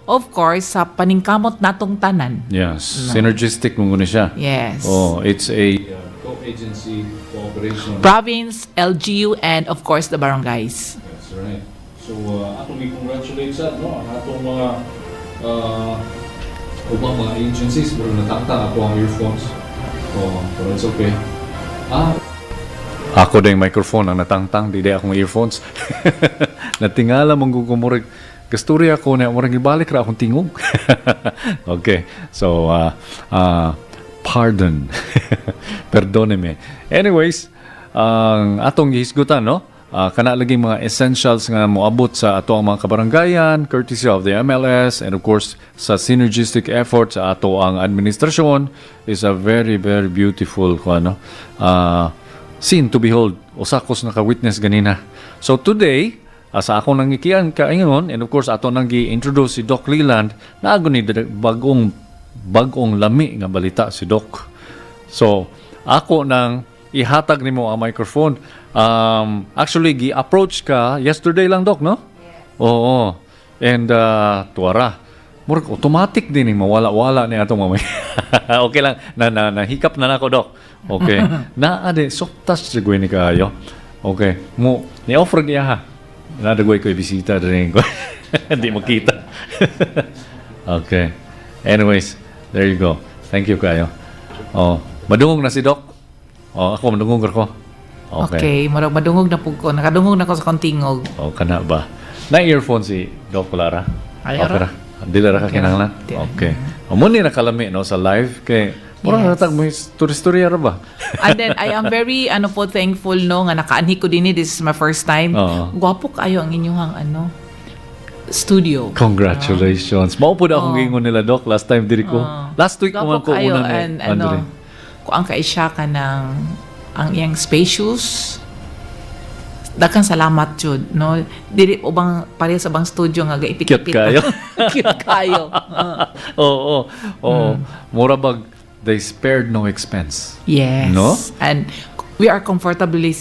Of course, sa paningkamot natong tanan. Yes. Synergistic mo muna siya. Yes. Oh, it's a co-agency cooperation. Province, LGU, and of course, the barangays. That's right. So, atong i-congratulate sa atong mga ubang mga agencies, pero natakta ako ang earphones. Pero it's okay. Ako na yung microphone ang natangtang, di akong earphones. Natingala mong gugumurig. Kasturya ko na murang ibalik ra akong tingog. Okay. So, pardon. Perdoneme. Anyways, ang atong gihisgutan, no? Kana lagi mga essentials nga moabot sa ato ang mga kabarangayan, courtesy of the MLS, and of course, sa synergistic effort sa ato ang administrasyon is a very, very beautiful scene to behold. Usakos naka-witness ganina. So today, sa akong nangikian kaingon, and of course ato nang gi-introduce si Doc Leland, naago ni bagong lami nga balita si Doc. So ako nang ihatag nimo ang microphone. Actually gi-approach ka yesterday lang, Doc, no? Yes. Oo. And tuwara murag automatic din mawala-wala ni atong mamay. Okay lang na hikap na nako dok. Okay. Ade soft touch siguro ni kaayo. Okay. Mo ni offer niya ha. Nadagway ko bisita din ko. Hindi makita. Okay. Anyways, there you go. Thank you kayo. Madungog na si Doc. Ako madungog ako. Okay, madungog na po ko. Nakadungog na ko sa kontingog. Kana ba? Na-earphone si Doc Clara? Ayara. Dila ra ka kinahanglan? Okay. Muna nakalami no sa live kay mura natag mo story-story ra ba? And then I am very thankful no nga nakaanhi ko dinhi. This is my first time. Gwapo kayo ang inyong studio. Congratulations. Mao pud akong gingon nila Doc last time diri ko. Last week mo ko una ni Andre. Ko ang kaisya ka ng ang iyang spacious. Daghang salamat jud no. Diri ubang pareha sa bang studio nga gaipit-ipit. Cute kayo. Cute kayo. Oo. Mura bag they spared no expense. Yes. No? And we are comfortably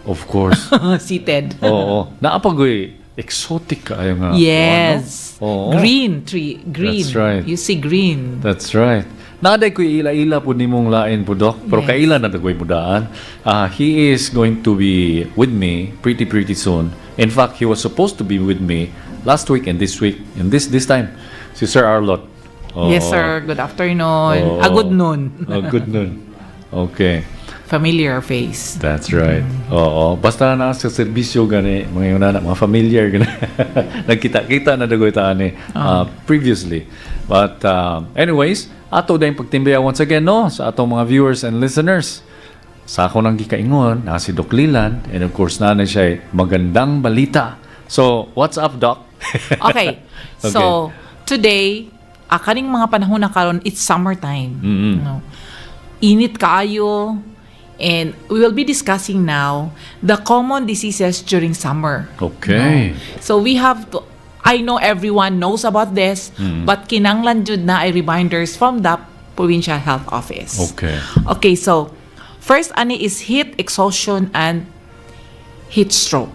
Of course. seated. Oo. Naapagoy exotic kayo nga. Yes. Green tree. Green. That's right. You see green. That's right. Naday ko ila-ila po nimong lain po, Doc. Pero kaila na dagway mo daan. He is going to be with me pretty soon. In fact, he was supposed to be with me last week and this week. And this time, si Sir Arlot. Yes, sir. Good afternoon. Good noon. Good noon. Okay. Familiar face. That's right. Basta na sa serbisyo gani, mga familiar gani. Nagkita-kita na dagoy taan previously. But anyways, ato dahil pagtimbaya once again no sa atong mga viewers and listeners. Sa ako nang gikaingon na si Doc Lilan and of course na siya magandang balita. So, what's up, Doc? Okay. So, today, kaning mga panahon na karon, it's summertime. No? Init kaayo. And we will be discussing now the common diseases during summer. Okay. No? So we have to, I know everyone knows about this, but kinanglan jud na ay reminders from the Provincial Health Office. Okay. Okay, so first ani is heat exhaustion and heat stroke.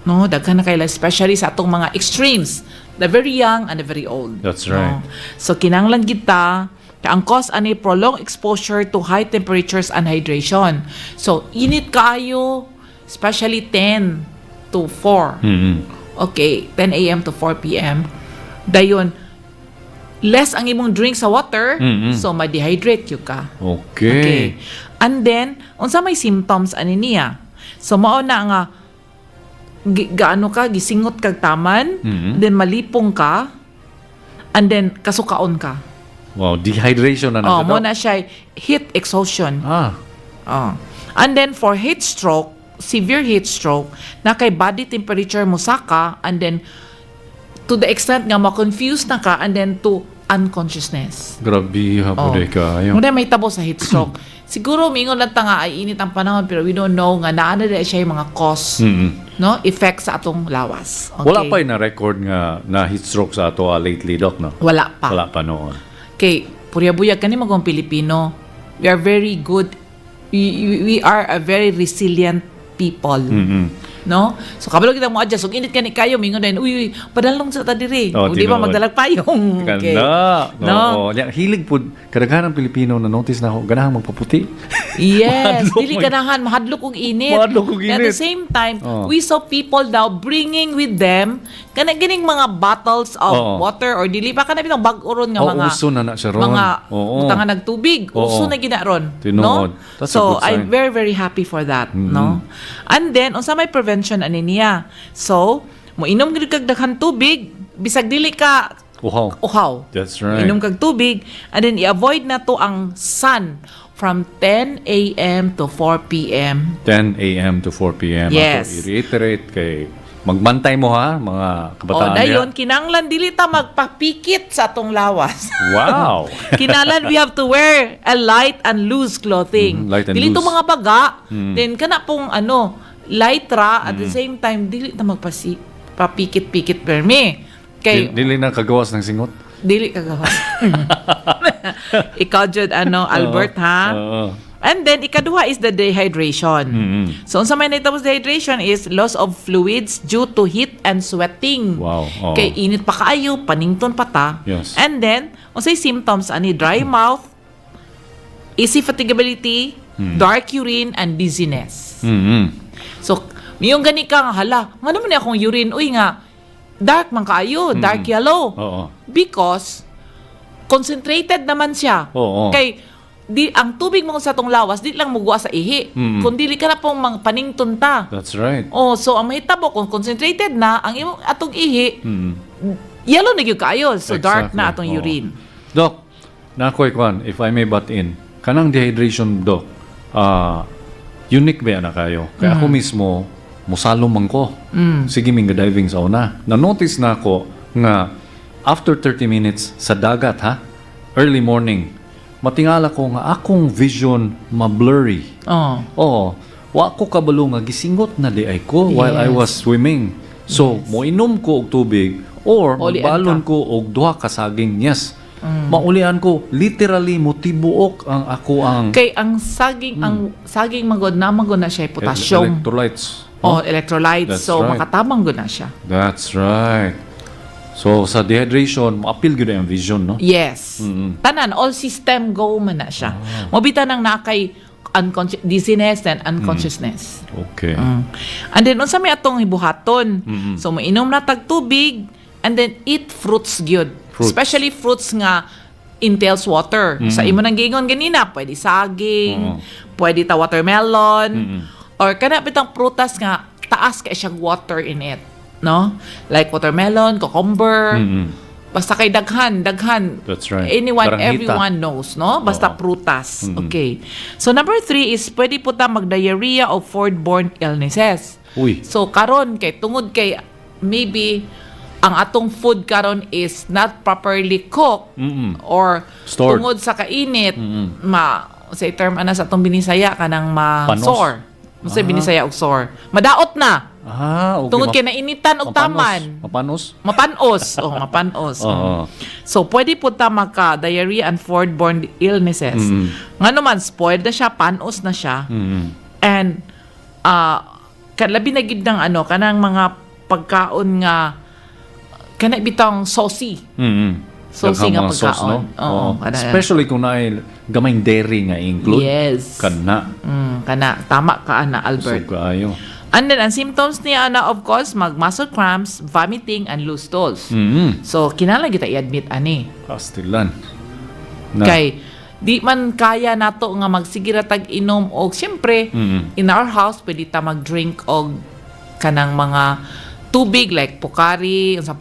No, daghan na kaila especially sa atong mga extremes, the very young and the very old. That's right. No? So kinanglan kita ang cause ani prolonged exposure to high temperatures and hydration. So, init kaayo, especially 10 to 4. Okay, 10 a.m. to 4 p.m. Dayon, less ang imong drink sa water, so ma-dehydrate you ka. Okay. And then, unsa may symptoms ani niya? So, mao na nga, gaano ka, gisingot kag taman, then malipong ka, and then kasukaon ka. Wow, dehydration na mo na siya heat exhaustion. And then for heat stroke, severe heat stroke, na kay body temperature mo saka, and then to the extent nga ma-confuse na ka, and then to unconsciousness. Grabe ha po ka. Muna may tabo sa heat stroke. Siguro mingon lang ta nga ay init ang panahon, pero we don't know nga naano na siya yung mga cause, no, effect sa atong lawas. Okay. Wala pa na record nga na heat stroke sa ato lately, Doc, no? Wala pa. Wala pa noon. Okay, purya-buyag kani magong Pilipino. We are very good. We are a very resilient people. No? So kabalo kita mo adjust, ug init kani kayo mingon din, uy, padalong sa ta diri. Di ba magdalag payong. Okay. No. Hilig pud kadaghanang Pilipino na notice na ako ganahang magpaputi. Yes, dili ganahan mahadlok og init. At the same time, we saw people now bringing with them gining mga bottles of water or dili pa kana bitang bag-oron nga mga uso na siya ron. Mga utang nagtubig, uso na gina ron, no? So I'm very very happy for that, no? And then unsa may prevention ani niya. So, moinom gid kag daghang tubig, bisag dili ka uhaw. That's right. Inom kag tubig, and then i-avoid na to ang sun from 10 a.m. to 4 p.m. 10 a.m. to 4 p.m. Yes. Ako i-reiterate kay magbantay mo ha, mga kabataan niya. Dayon, kinanglan dili ta magpapikit sa atong lawas. Wow! Kinanglan we have to wear a light and loose clothing. Light and dili loose. to mga baga. Then kana pong light ra, at the same time dili ta papikit-pikit permi. Kay Dili na kagawas ng singot? Dili kagawas. Ikaw jud Albert ha? And then, ikaduha is the dehydration. So, unsa may nahitabo sa dehydration is loss of fluids due to heat and sweating. Wow. Kay init pa kaayo, panington pa ta. Yes. And then, unsay symptoms ani dry mouth, easy fatigability, dark urine, and dizziness. So, yung gani ka nga, hala, nga naman akong urine, uy nga, dark man kaayo, dark yellow. Because, concentrated naman siya. Kay, ang tubig mo sa tong lawas, di lang mugwa sa ihi. Kung dili ka na pong panington ta. That's right. So, ang mahitabo, kung concentrated na, ang imong atong ihi, yellow na gyud kaayo. So, dark na atong urine. Doc, nakoy kwan, if I may butt in, kanang dehydration, Doc, unique ba na kayo? Kaya ako mismo, musalom man ko. Sige, minga diving sa una. Na-notice na ako nga, after 30 minutes sa dagat, early morning, matingala ko nga akong vision ma-blurry. Wa ko kabalo nga gisingot na di ay ko while I was swimming. So, moinom ko og tubig or magbalon ko og duha ka saging. Yes. Maulian ko literally motibuok ang ako ang kay ang saging magod na siya potassium. Electrolytes. Electrolytes. That's so right. makatabang gud na siya. That's right. So, sa dehydration, appeal gyud ang vision, no? Yes. Tanan, all system go man na siya. Mabita nang nakay dizziness and unconsciousness. Okay. And then, unsa may atong hibuhaton. So, mainom na tag tubig and then eat fruits gyud. Especially fruits nga entails water. Sa imo nang giingon ganina, pwede saging, pwede ta watermelon, or kana bitang prutas nga taas kay siyang water in it. No? Like watermelon, cucumber, basta kay daghan. That's right. Everyone knows, no? Basta prutas. Okay. So, number 3 is pwede po ta mag-diarrhea of foodborne illnesses. So, karon kay tungod kay maybe ang atong food karon is not properly cooked or stored. Tungod sa kainit, say term ana sa atong Binisaya kanang ma-sore. Say Binisaya og sore. Madaot na. Okay. Tungod kay nainitan og taman. Mapanos? Mapanos. So, pwede po ta magka-diarrhea and foodborne illnesses. Nga naman, spoiled na siya, panos na siya. And, kalabi na gid ng kanang mga pagkaon nga, kanay bitang saucy. Saucy nga pagkaon. Especially kung na gamayng dairy nga include. Yes. Kana. Tama ka, Albert. So, kaayo. And then, ang symptoms niya, of course, muscle cramps, vomiting, and loose stools. So, kinala kita i-admit, Pastilan. Kay, di man kaya nato nga magsigira tag-inom o, siyempre, in our house, pwede ta mag-drink og kanang mga tubig, like Pocari, unsa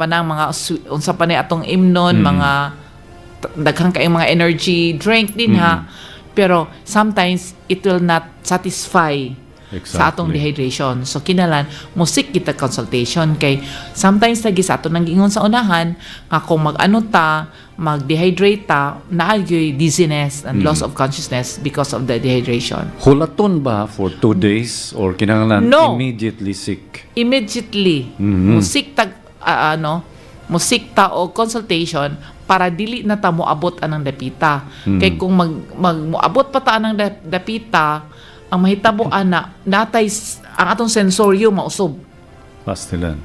pa atong imnon, mga daghang kayong mga energy drink din, Pero, sometimes, it will not satisfy sa atong dehydration. So, kinalan, musik kita consultation kay sometimes lagi sa ato nang gingon sa unahan nga kung mag-dehydrate ta, naagyoy dizziness and loss of consciousness because of the dehydration. Hulaton ba for 2 days or kinahanglan immediately sick? Immediately. Musik ta o consultation para dili na ta moabot anang dapita. Kay kung moabot pa ta anang dapita, ang mahitabo natay ang atong sensorium mausob. Pastilan.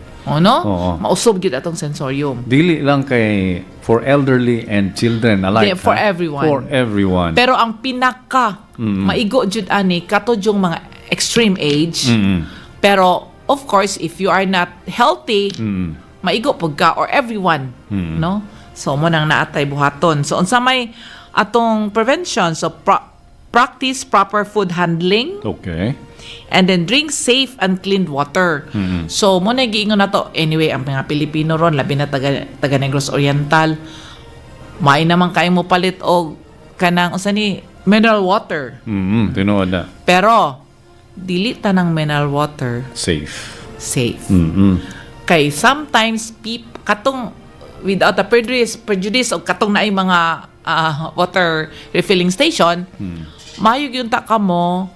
Mausob gid atong sensorium. Dili lang kay for elderly and children alike. For everyone. For everyone. Pero ang pinaka maigo jud katod yung mga extreme age. Pero of course if you are not healthy, maigo pud ka or everyone, no? So mo nang naatay buhaton. So unsa may atong prevention? So practice proper food handling. Okay. And then drink safe and clean water. So mo na giingon na to. Anyway, ang mga Pilipino ron, labi na taga Negros Oriental, may naman kayo mo palit og kanang mineral water. Tinuod na. Pero dili tanang mineral water safe. Kay sometimes katong without a prejudice o katong naay mga water refilling station, mayog yung taka mo,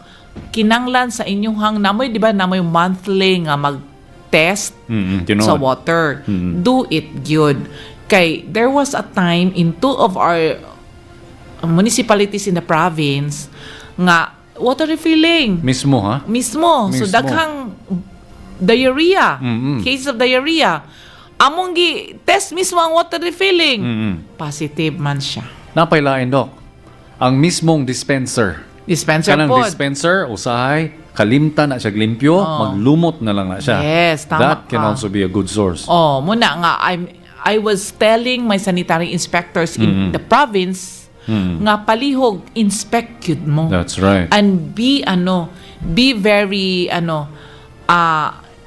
kinanglan sa inyong namoy, di ba, namoy monthly nga mag-test sa water. Do it good. Kay, there was a time in 2 of our municipalities in the province nga water refilling. Mismo, ha? Mismo. So Mismo. daghang diarrhea, Mm-mm. case of diarrhea. Among gi test mismo ang water refilling. Mm-mm. Positive man siya. Napailain, Dok. Ang mismong dispenser. Dispenser Kanang pod. dispenser, usahay, kalimta na siya limpyo, maglumot na lang na siya. Yes, tama That can ka. also be a good source. Oh, muna nga I was telling my sanitary inspectors in the province nga palihog inspect yun mo. That's right. And be very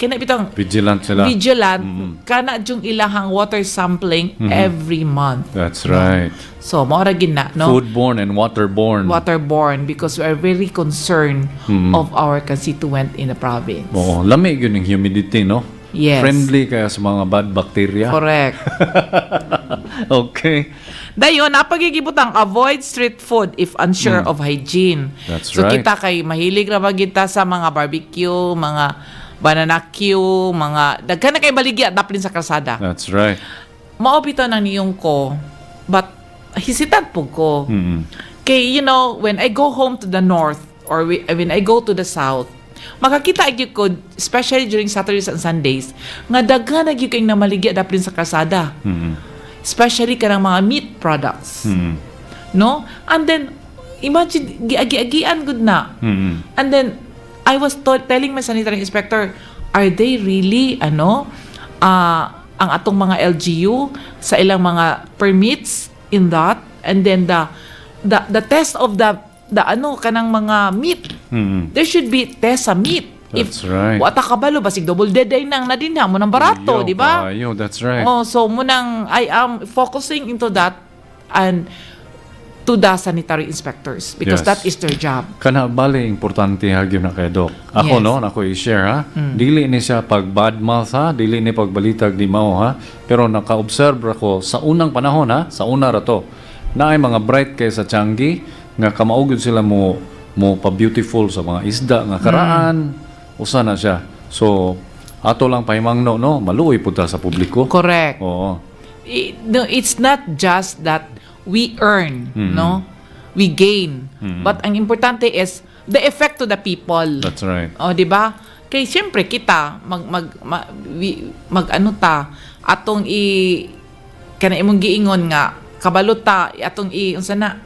kina bitang Vigilant sila. vigilant kana yung ilahang water sampling every month. That's right. So mao ra gid na, no? Foodborne and waterborne. Waterborne, because we are very concerned of our constituent in the province. Oo, lamig yun yung humidity, no? Yes. Friendly kaya sa mga bad bacteria. Correct. Okay. Dayon, napagigibutang avoid street food if unsure of hygiene. That's So right. kita kay mahilig ra ba kita sa mga barbecue, mga banana queue, mga daghan na kay baligya daplin sa kalsada. That's right. Mao bitaw nang niyong ko, but hesitant po ko. Kay, when I go home to the north or when I go to the south, makakita gyud ko, especially during Saturdays and Sundays, nga daghan na gyud kay na maligya daplin sa kalsada. Especially kanang mga meat products. No? And then imagine giagi-agian gud na. And then I was telling my sanitary inspector, are they really ang atong mga LGU sa ilang mga permits in that, and then the test of the kanang mga meat, there should be test sa meat. That's right. Wata kabalo basig double dead ay nang nadinha mo nang barato, di ba? That's right. Oh, so munang I am focusing into that and to the sanitary inspectors because Yes. that is their job. Kana bali importante hagyud na kay Doc. Ako Yes. no, nako i-share ha. Dili ni siya pag bad mouth ha, dili ni pagbalitag di mao ha. Pero naka-observe ako sa unang panahon ha, sa una ra to. Naay mga bright kay sa Changi nga kamaugod sila mo pa beautiful sa mga isda nga karaan. Usa na siya. So ato lang pahimangno no, maluoy pud ta sa publiko. Correct. Oo. No, it's not just that we earn, no? We gain. But ang importante is the effect to the people. That's right. O, di ba? Kay siyempre kita atong kana imong giingon nga kabalo ta atong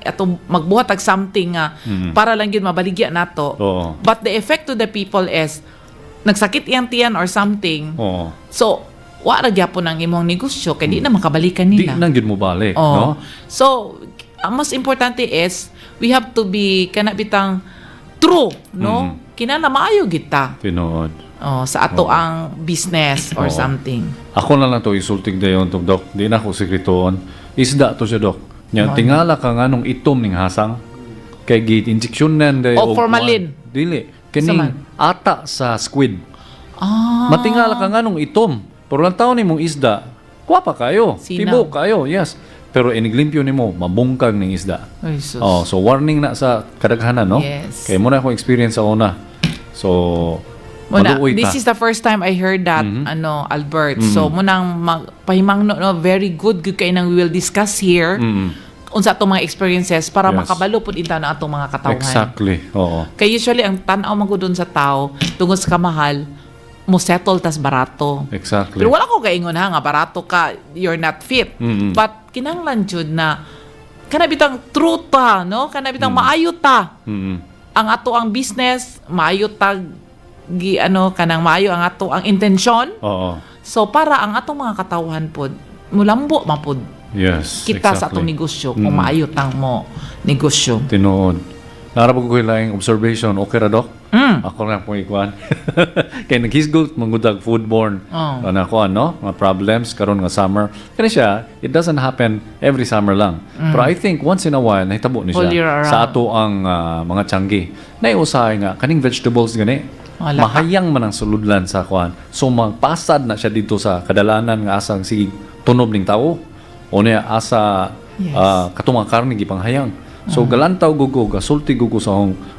atong magbuhat og something nga para lang gyud mabaligya nato. Oo. But the effect to the people is nagsakit iyang tiyan or something. Oo. So wa ra gyapon ang imong negosyo kay di na makabalikan Di nila. nang gyud mo balik, Oh. no? So, ang mas importante is we have to be bitang true, no? Kinala maayo kita. Tinuod. Sa ato ang business or Oo. something. Ako na lang to isultig dayon tong Doc. Di na ko sekretoon. Isda to siya, Doc. Nya tingala ka nga nung itom ning hasang kay gate injection nan day O formalin. Dili Saman? kining ata sa squid. Ah. Matingala ka nga nung itom. Pero lang taon nimong isda, kwapa kayo. Sinaw. Tibok kayo, yes. Pero iniglimpyo nimo, mabungkag ning isda. Ay, sus. So warning na sa kadaghanan, no? Yes. Kay muna akong experience sa una. So, maluoy ta. This is the first time I heard that, Albert. So, munang pahimang no, very good kay nang we will discuss here. Unsa atong mga experiences para Yes. makabalo pud inta na atong mga katawhan. Exactly. Oo. Kay usually ang tan-aw man gud dun sa tao tungod sa kamahal mo settle tas barato. Exactly. Pero wala ko kaingon nga barato ka, you're not fit. But kinahanglan jud na kana bitang true ta, no? Kana bitang maayo ta. Ang ato ang business, maayo ta kanang maayo ang ato ang intensyon. Oo. So para ang atong mga katawhan pod mulambo mapod. Yes. Kita sa atong negosyo kung maayo tang mo negosyo. Tinuod. Narapag ko laing observation, okay ra, Doc? Ako na pong ikuan. Kaya naghisgot, mangudag foodborne. Ano ko, mga problems, karon nga summer. Kaya siya, it doesn't happen every summer lang. Pero I think once in a while, nahitabo ni All year siya around. sa ato ang mga tiyanggi. Naiusahay nga, kaning vegetables gani, mahayang man ang suludlan sa kuan. So magpasad na siya dito sa kadalanan nga asang sige tunob ning tao. O niya asa katong mga karne gipanghayang. So galantaw gugo, gasulti gugo sa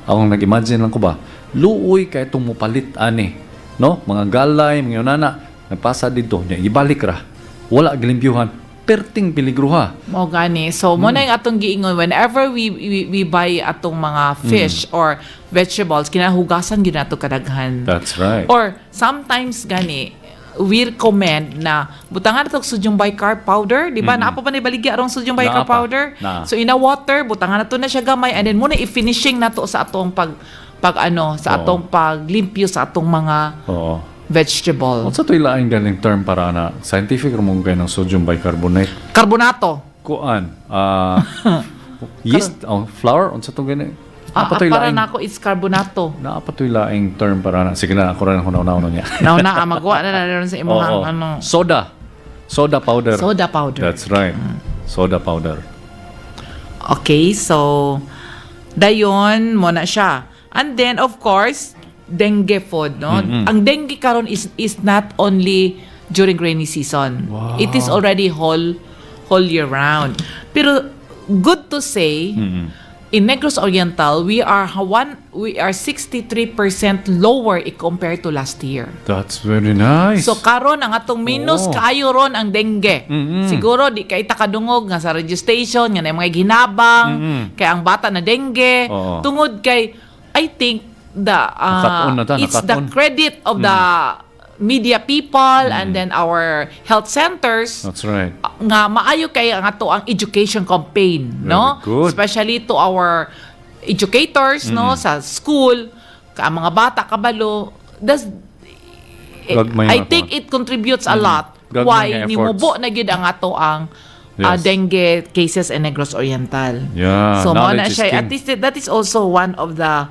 akong nag-imagine lang ko ba. Luoy kay itong mupalit ani, no? Mga galay, mga yunana, nagpasa dito, niya ibalik ra. Wala gilimpyuhan. perting peligro ha. Mo gani. So mo na yung atong giingon whenever we buy atong mga fish or vegetables, kinahugasan gyud nato kadaghan. That's right. Or sometimes gani we recommend na butangan nato sodium bicarb powder, di ba? Naapa pa ni baligya arong sodium bicarb powder. So in a water, butangan nato na siya gamay and then muna i-finishing nato sa atong sa atong paglimpyo sa atong mga vegetable. Unsa to'y laing ganing term para na scientific ramong kayo ng sodium bicarbonate? Carbonato. Kuan? Yeast? Flour? Unsa to gani? Para na ako is carbonato. Naapa to'y laing term para na. Sige na, ako rin ako naunaw niya. Nauna, magawa na rin sa imong Soda. Soda powder. Soda powder. That's right. Soda powder. Okay, so dayon mo na siya. And then, of course, dengue food, no? Ang dengue karon is not only during rainy season. Wow. It is already whole year round. Pero good to say, in Negros Oriental, we are 63% lower compared to last year. That's very nice. So karon ang atong minus kaayo ron ang dengue. Siguro di kay takadungog nga sa radio station nga na mga ginabang kay ang bata na dengue tungod kay I think it's the credit of the media people and then our health centers. That's right. Nga maayo kay ang ato ang education campaign, no? Good. Especially to our educators, no, sa school, ka mga bata kabalo. I think it contributes a lot. Why nimubo na gyud ang ato ang dengue cases in Negros Oriental. Yeah, so mo na siya. At least that is also one of the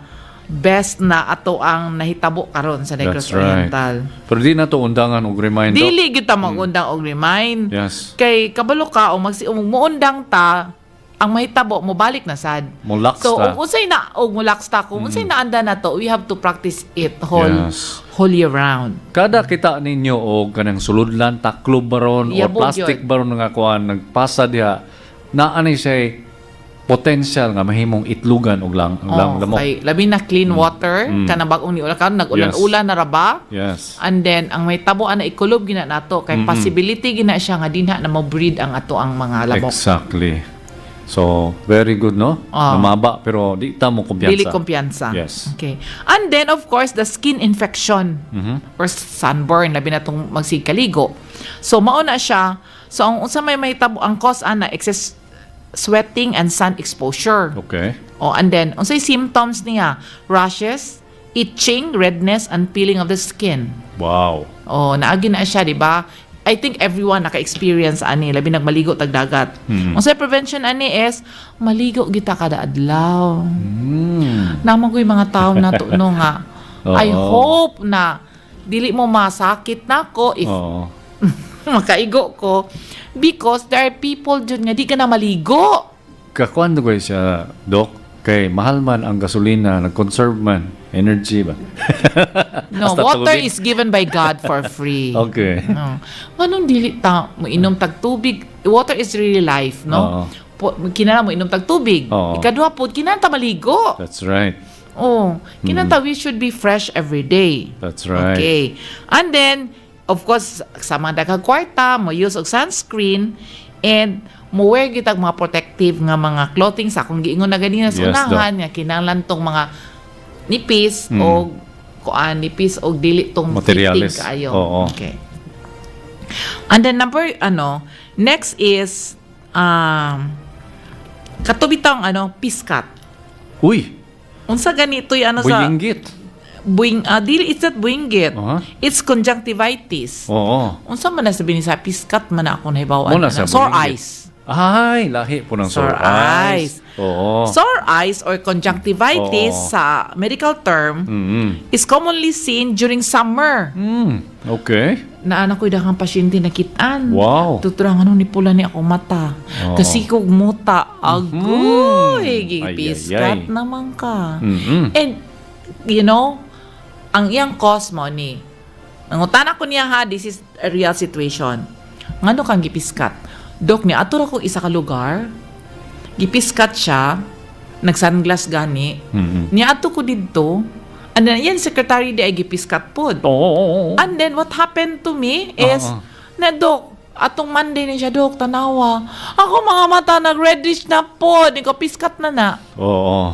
best na ato ang nahitabo karon sa Negros Oriental. Pero di na to undangan og remind. Dili gyud ta magundang og remind. Yes. Kay kabalo ka o muundang ta ang mahitabo mo balik na sad. Mulaks so ta. Kung unsay na og mulaks ta kung unsay naanda na to, we have to practice it whole year round. Kada kita ninyo og kanang suludlan taklob baron o plastic baron nga kuan nagpasa diha naa ni siya potential nga mahimong itlugan og lamok. Okay, labi na clean water kana bag-ong niulan karon nag-ulan-ulan na raba. Yes. And then ang may tabo ana ikulob gina nato kay possibility gina siya nga dinha na mo-breed ang ato ang mga lamok. Exactly. So, very good, no? Namaba, pero di ta mo kumpiyansa. Dili kumpiyansa. Yes. Okay. And then, of course, the skin infection or sunburn, labi na itong magsigkaligo. So, mauna siya. So, ang unsa may tabo, ang cause ana, excess sweating and sun exposure. Okay. And then, unsay symptoms niya? Rashes, itching, redness, and peeling of the skin. Wow. Naagi na siya, di ba? I think everyone naka-experience ani labi nagmaligo tag dagat. Unsay prevention ani is maligo kita kada adlaw. Namang ko'y mga tao na to no nga. I hope na dili mo masakit nako if makaigo ko because there are people jud nga di ka na maligo. Kakuan ko siya, Doc. Kay mahal man ang gasolina, nag-conserve man energy ba? No, water is given by God for free. Okay. No. Manong dili ta mo inom tag tubig. Water is really life, no? Kinala mo inom tag tubig. Ikaduha po kinala ta maligo. That's right. Kinanta we should be fresh every day. That's right. Okay. And then of course sa mga daghang kwarta mo use og sunscreen and mo wear gitag mga protective nga mga clothing sa kung giingon na ganina sa unahan nga kinahanglan tong mga nipis o nipis o dili tong materials kaayo. Okay. And then next is katubitang piskat. Uy. Unsa ganito sa buinggit. Dili it's not buinggit. It's conjunctivitis. Unsa man na sabihin sa piskat man ako nahibaw-an. Sore eyes. Ay, lahi po ng sore eyes. Sore eyes or conjunctivitis sa medical term is commonly seen during summer. Okay. Naana ko'y daghang pasyente nakitaan. Wow. Tuturang ni pula ni ako mata. Kasi kog muta. Agoy. Piskat naman ka. And, ang iyang cause mo ni, nangutan ako niya this is a real situation. Ngano kang gipiskat? Dok, ni ato ra ko isa ka lugar. Gipiskat siya, nag-sunglass gani. Ni ato ko didto. And then yan secretary di ay gipiskat pod. And then what happened to me is na dok, atong Monday ni siya, Dok, tanawa. Ako mga mata, nag-reddish na po. Di ko piskat na. Oo.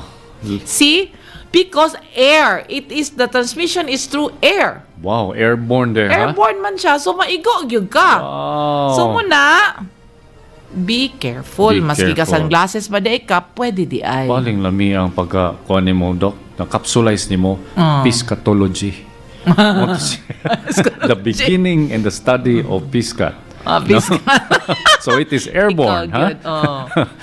See? Because air, the transmission is through air. Wow, airborne there, ha? Airborne man siya, so maigo gyud ka. Wow. So muna, be careful. Be Maski ka careful. sunglasses ba di ka, pwede di ay. Paling lami ang pagkakuha ni mo, Doc. Na-capsulize ni mo, piscatology. The beginning and the study of piscat. Piscat. So it is airborne, ha?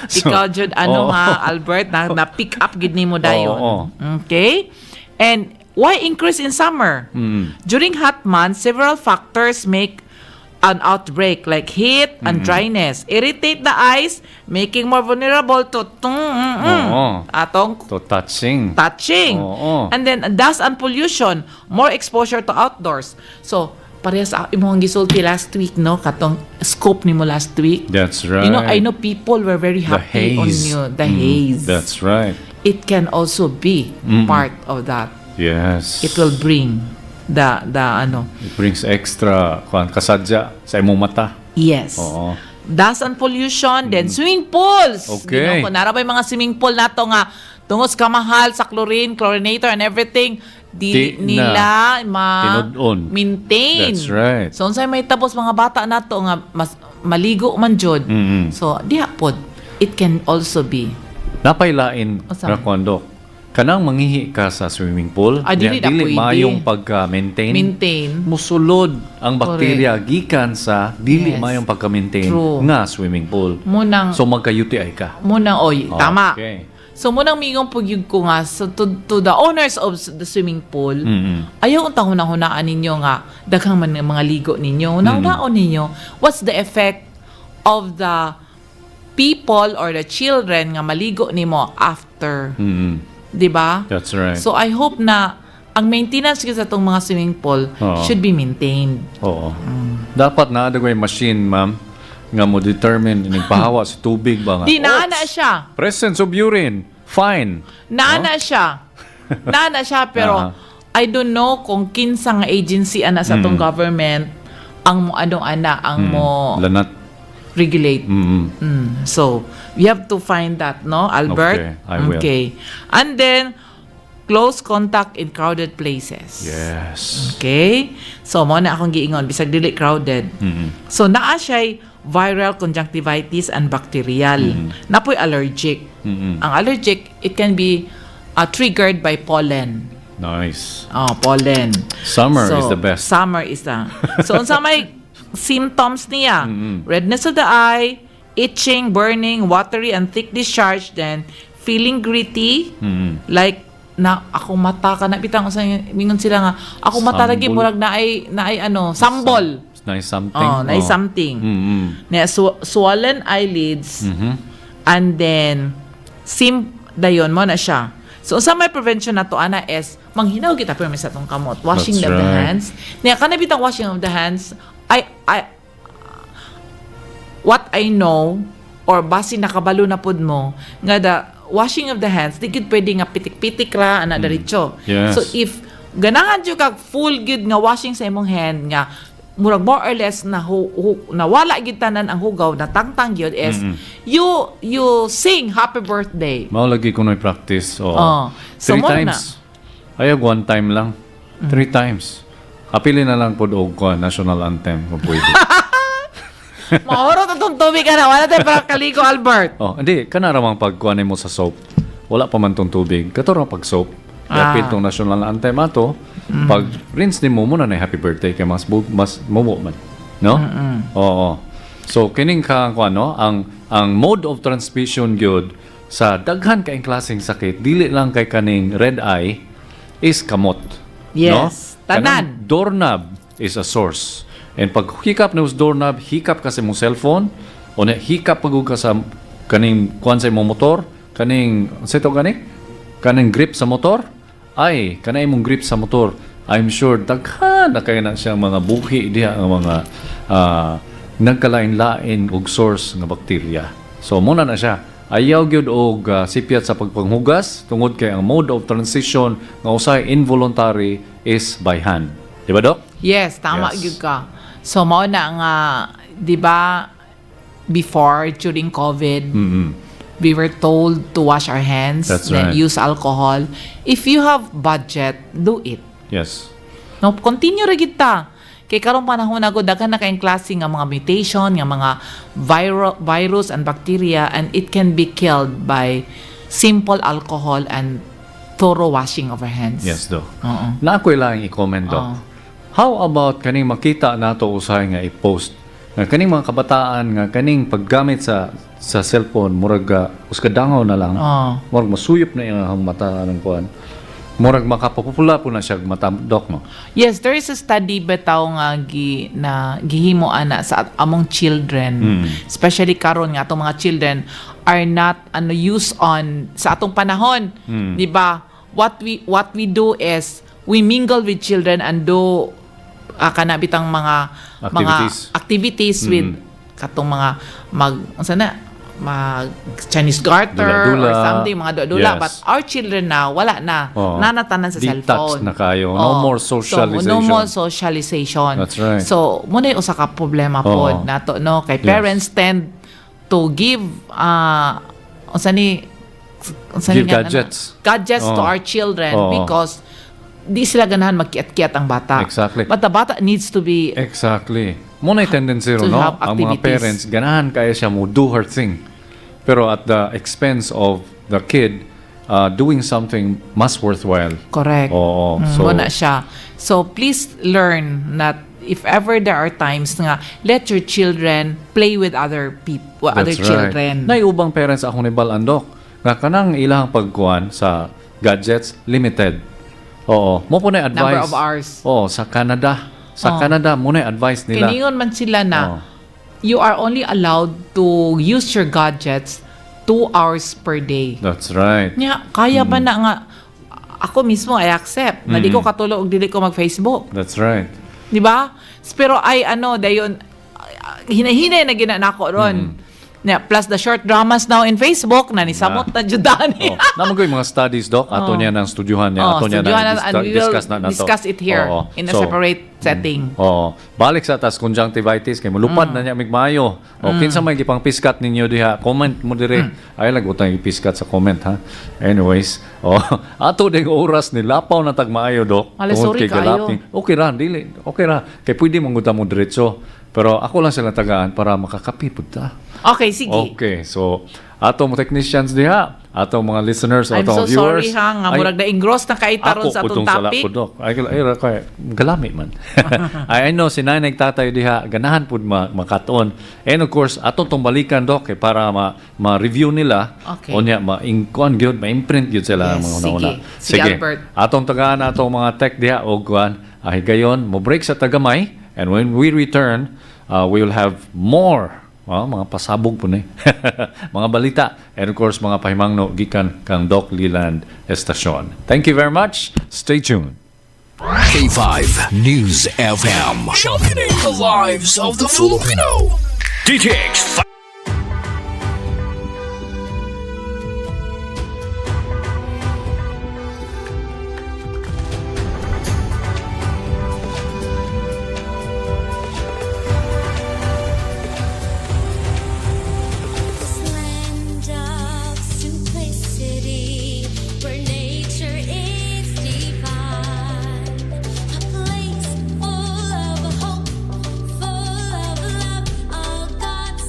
Ikaw, Jud, Albert, na-pick up gid nimo dayon. Okay? And why increase in summer? During hot months, several factors make an outbreak like heat and dryness. Irritate the eyes, making more vulnerable to touching. And then dust and pollution, more exposure to outdoors. So, parehas imong gisulti last week, no? Katong scope nimo last week. That's right. You know, I know people were very happy on you. The haze. That's right. It can also be part of that. Yes. It will bring the ano. It brings extra kasadya sa imong mata. Yes. Oo. Dust and pollution, then swimming pools. Okay. Kung narabay mga swimming pool nato nga tungos ka mahal sa chlorinator and everything, di nila maintain. That's right. So unsay may tapos mga bata nato nga mas maligo man jud. So diha pod it can also be. Napailain ra kwando kanang mangihi ka sa swimming pool, dili mayong pagka-maintain. Musulod ang bakterya gikan sa dili mayong pagka-maintain nga swimming pool. So magka-UTI ka. Tama. Okay. So munang mingong pugyug ko nga to the owners of the swimming pool. Ayaw untang hunahunaan ninyo nga daghang man mga ligo ninyo. Hunaon ninyo what's the effect of the people or the children nga maligo nimo after. Diba? That's right. So I hope na ang maintenance sa itong mga swimming pool should be maintained. Oo. Dapat na adagway machine, ma'am, nga mo determine ining pahawa sa tubig ba nga. Di naana siya. Presence of urine. Fine. Naana siya. Naana siya pero I don't know kung kinsang agency ana sa itong government ang mo anong ana ang mo lanat regulate. So, we have to find that, no, Albert? Okay, I will. Okay. And then, close contact in crowded places. Yes. Okay? So, mo na akong giingon, bisag dili crowded. So, naa siya'y viral conjunctivitis and bacterial. Napoy allergic. Ang allergic, it can be triggered by pollen. Nice. Pollen. Summer is the best. Summer is the... So, unsa may symptoms niya, redness of the eye, itching, burning, watery and thick discharge, then feeling gritty, like na ako mata ka na bitang sa mingon sila nga ako mata lagi murag na ay ano sambol. Nice something. Nice something. Na swollen eyelids and then dayon mo na siya. So sa may prevention na to ana is manghinaw kita pero sa tong kamot, washing the hands. Niya kana bitang washing of the hands. What I know or basi nakabalo na pod mo nga the washing of the hands di gid pwede nga pitik-pitik ra ana diretso. Yes. So if ganahan jud kag full gid nga washing sa imong hand nga murag more or less na nawala gid tanan ang hugaw na tangtang gyud is you sing happy birthday. Mao lagi ko noy practice. So 3 times. Ayag 1 time lang. 3 times. Apili na lang pod og national anthem kung pwede. Mahoro itong tubig ka na. Wala tayo para kaligo, Albert. Hindi. Kanaramang pagkuhan mo sa soap. Wala pa man tong tubig. Katorang pag soap. Kapit tong national anthem ato. Pag rinse ni mo muna na happy birthday kay mas mubo man. No? Oo. So, kining ka, ang mode of transmission gyud sa daghan kaing klaseng sakit, dili lang kay kaning red eye, is kamot. Yes. No? Tanan. Doorknob is a source. And pag hikap na doorknob, hikap ka sa mong cellphone, o hikap pag ka sa kaning kuan sa mong motor, kaning grip sa motor, kanay mong grip sa motor, I'm sure daghan na kayo na siyang mga buhi diha ang mga nagkalain-lain og source nga bakterya. So muna na siya. Ayaw gyud og sipyat sa pagpanghugas tungod kay ang mode of transition nga usay involuntary is by hand. Di ba, Doc? Yes, tama gyud ka. So mao na nga di ba, before, during COVID, we were told to wash our hands, That's then right. use alcohol. If you have budget, do it. Yes. No, continue ra gid ta. Kay karong panahon na daghan na kayong klase nga mga mutation, nga mga virus and bacteria, and it can be killed by simple alcohol and thorough washing of our hands. Yes, do. Oo. Na ako'y lang i-comment, do. How about kaning makita nato usahay nga i-post nga kaning mga kabataan nga kaning paggamit sa cellphone murag uskadangaw na lang. Murag masuyop na yung mata ng kuan. Murag makapopula po na siya mata, Doc, no? Yes, there is a study bitaw nga gihimo ana sa among children, especially karon nga atong mga children are not used on sa atong panahon, di ba? What we do is we mingle with children and do kanabitang mga activities with katong mga mag Chinese garter Dula-dula. or something, mga dula. Yes. But our children now, wala na. Nanatanan sa Detox cellphone. na kayo. No more socialization. So, no more socialization. That's right. So, muna yung usa ka problema po nato, no? Kay parents tend to give Give gadgets. Gadgets to our children because di sila ganahan magkiat-kiat ang bata. Exactly. But the bata needs to be Exactly. Muna yung tendency ro, to no? have Ang mga activities. parents, ganahan kaya siya mo do her thing. Pero at the expense of the kid doing something mas worthwhile. correct. Oo. Muna siya. So, please learn that if ever there are times nga, let your children play with other people, other That's children. Right. Ubang parents ako ni Balandok. Nga kanang ilang pagkuhan sa gadgets, limited. Oo. Mo po na advice. Number of hours. Oo, sa Canada. Sa Canada, muna advice nila. Kiningon man sila na you are only allowed to use your gadgets 2 hours per day. That's right. Nya, kaya ba na nga, ako mismo I accept na di ko katulog og dili ko mag-Facebook. That's right. Di ba? Pero dayon hinahinay na ginanako ron. Plus the short dramas now in Facebook na nisamot na judan. Naman ko yung mga studies, Doc. Ato niya ng studyohan niya. Ato niya and we will discuss na nato. discuss it here in a separate setting. Balik sa tas conjunctivitis kay mulupad na niya migmayo. Kinsa may gipang piskat ninyo diha, comment mo dire. Ay lagutang ipiskat sa comment, ha. Anyways, ato ding oras ni lapaw na tagmaayo, Doc. Sorry kayo. Okay ra, dili. Okay ra. Kay pwede manguta mo diretso. Pero ako lang sila tagaan para makakapipod ta. Okay, sige. Okay, so atong technicians diha, atong mga listeners, I'm atong so viewers. sorry nga murag na engross na kaitaron sa atong topic. Ay galami man. I know si nanay tatay diha ganahan pud makatuon. And of course, atong tong balikan, Doc, para ma-review nila. Okay. Onya ma-inkuan gyud, ma-imprint gyud sila mga una-una. Sige, Albert. Atong tagaan atong mga tech diha og kuan, gayon mo break sa tagamay, and when we return, we will have more mga pasabog po ni mga balita, and of course mga pahimangno gikan kang Doc Leland Estasyon. Thank you very much. Stay tuned. K5 News FM, championing the lives of the Filipino. DTX. Full of hope, full of love, all God's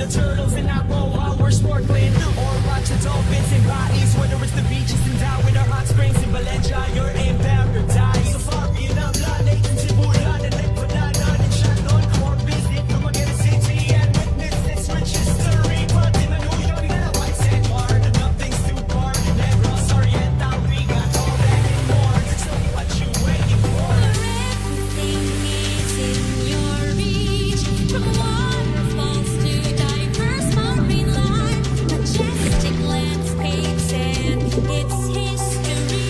the turtles and I roll while we're snorkeling. Or watch the dolphins and bodies, whether it's the beaches in Dow with our hot springs in Valencia, you're in paradise. Safari and Amlan, Agency Bulan, and Lake Bananan, and Shandon, core visit, Dumaguete City, and witness its rich history. But in the New York, that white sand bar, nothing's too far. Negros, Oriental, we got all that and more. So what you waiting for? From waterfalls to diverse marine life, majestic landscapes and its history.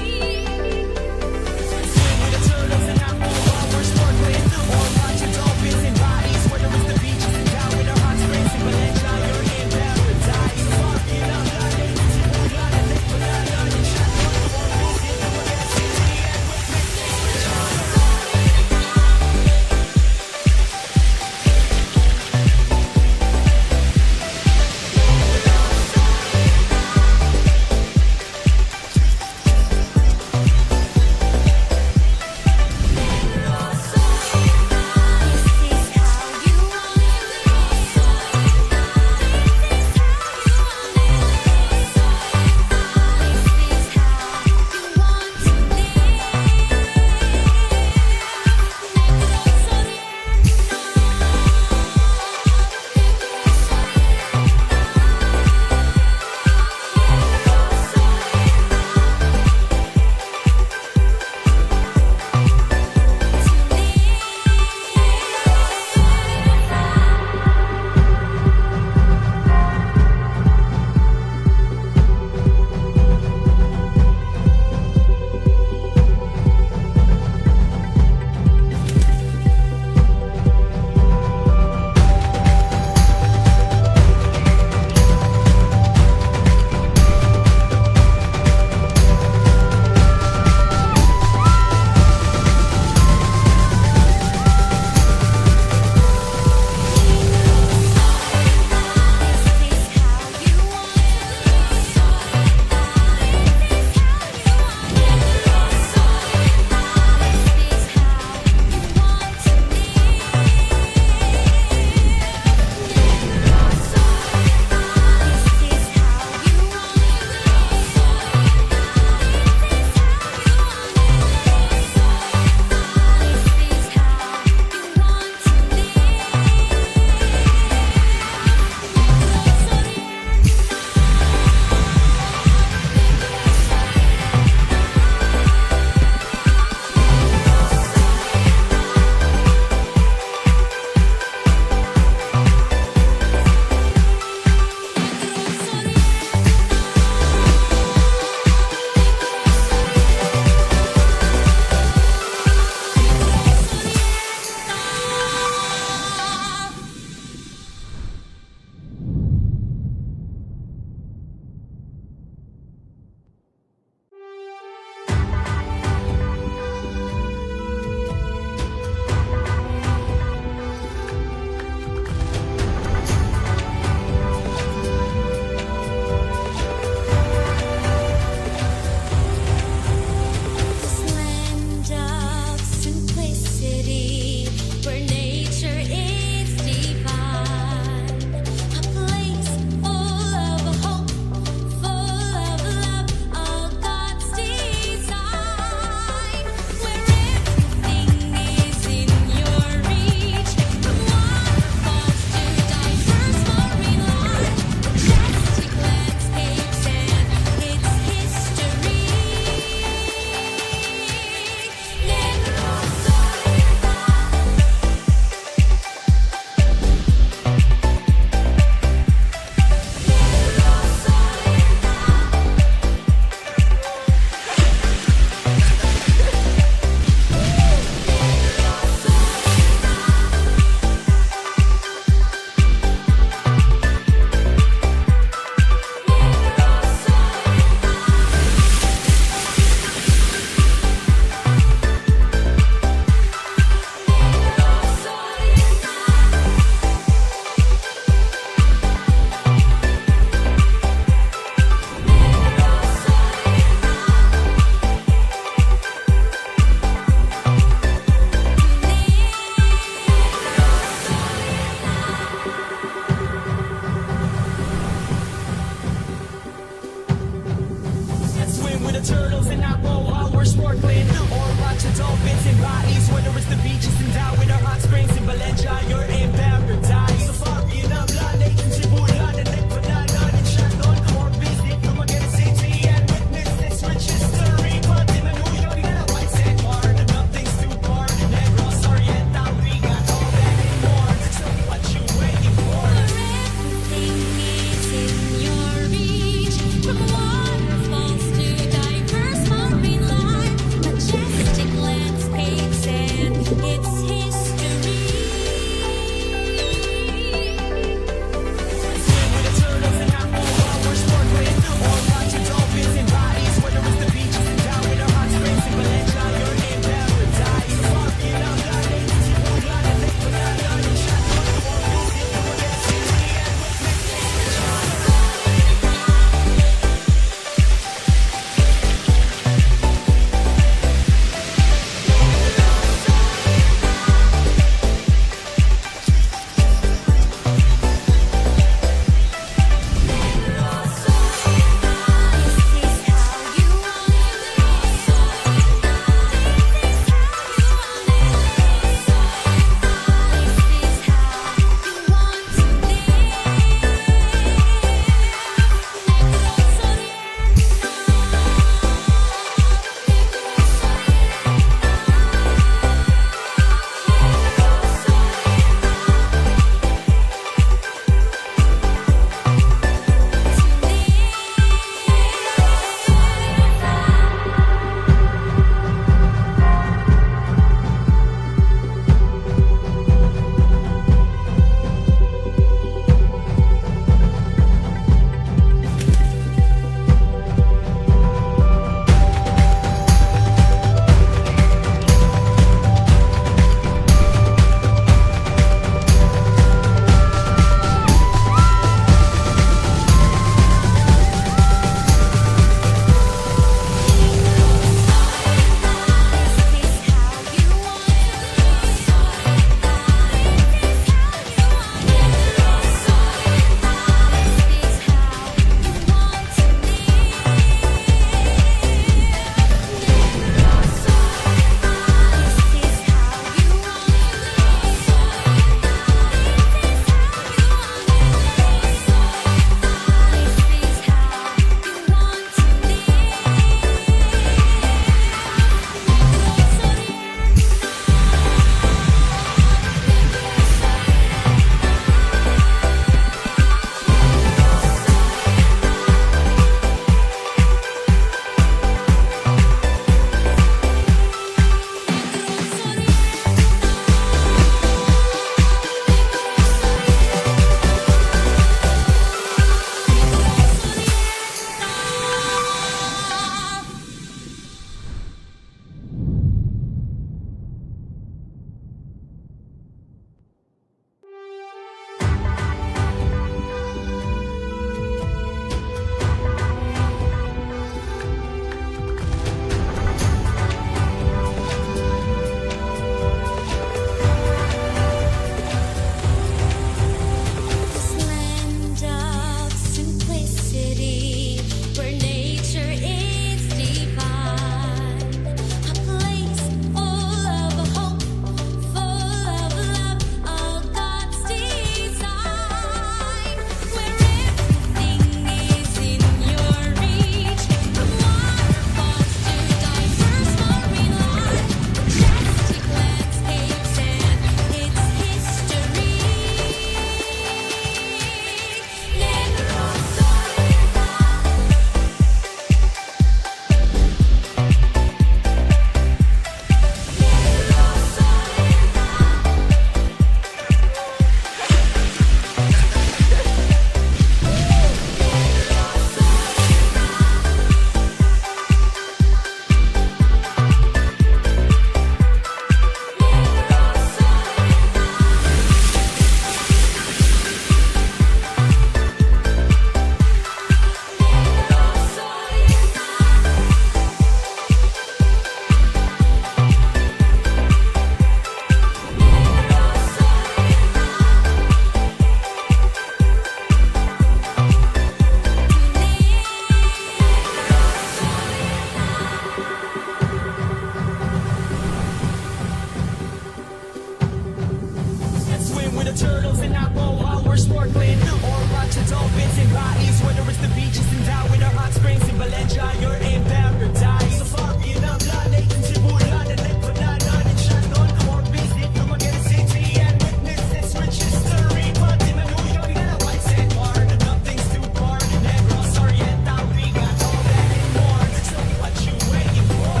the turtles and apple while we're snorkeling. Or watching dolphins in bodies, whether it's the beaches in Dow with our hot springs in Valencia, you're in paradise. Safari in Abla, Lake in Cebulan, and Lake Banana in Shandon. Or visit Dumaguete City and witness its rich history. But in Manuyo, we got a white sand bar, nothing's too far. Negros, Oriental, we got all that and more. So what you waiting for?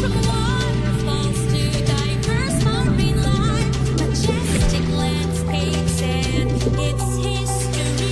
From waterfalls to diverse marine life, majestic landscapes and its history.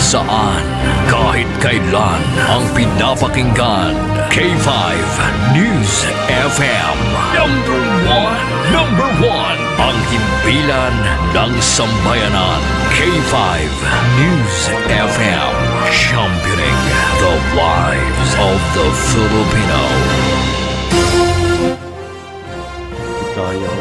saan, kahit kailan, ang pinapakinggan. K5 News FM. Number one, ang himpilan ng sambayanan. K5 News FM. Championing the lives of the Filipino. Tayo.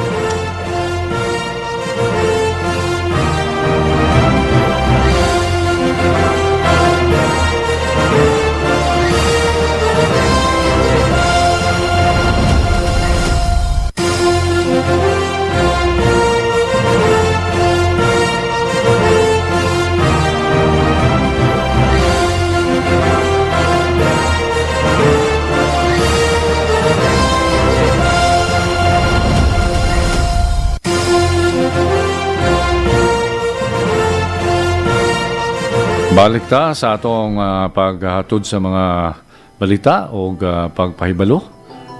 Balik ta sa atong paghatod sa mga balita o pagpahibalo.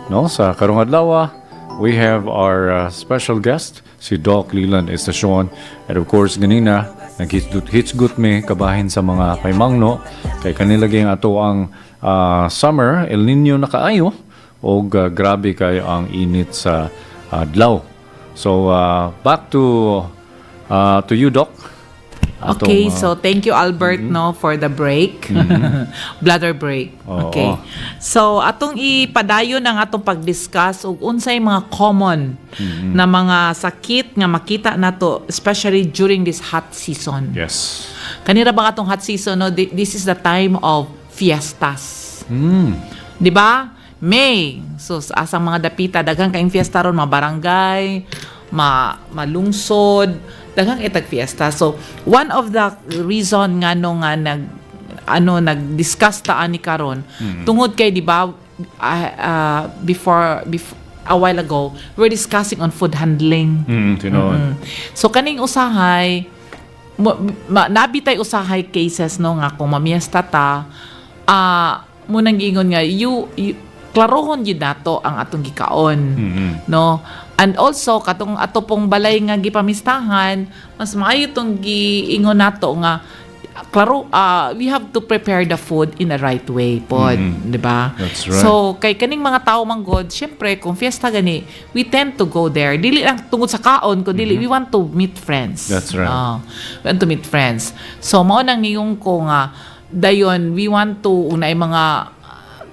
No? Sa karong adlaw, we have our special guest, si Doc Leland Estacion. And of course, ganina, nag-hitsgut me kabahin sa mga paymangno. Kay kanilagay ato ang summer, El Nino na kaayo o grabe kayo ang init sa adlaw. So, back to you, Doc. Okay, so thank you Albert for the break. Bladder break. Okay. So atong ipadayon ang atong pag-discuss og unsay mga common na mga sakit nga makita nato especially during this hot season. Yes. Kanira ba atong hot season this is the time of fiestas. Di ba? May. So asang mga dapita daghang kaayong fiesta ron, mga barangay, malungsod, daghang itag fiesta. So one of the reason nga nag-discuss ta ani karon tungod kay di ba before a while ago we're discussing on food handling. So kaning usahay nabitay usahay cases nga kung mamiesta ta mo nang ingon nga klarohon yun nato ang atong gikaon. No? And also, katong ato pong balay nga gipamistahan, mas maayo itong giingon nato nga, klaro, we have to prepare the food in the right way po. Diba? That's right. So, kay kaning mga tao manggod, syempre, kung fiesta gani, we tend to go there. Dili lang tungod sa kaon, kundi we want to meet friends. That's right. We want to meet friends. So, mao nang ngiyong ko nga, dayon, we want to, unay mga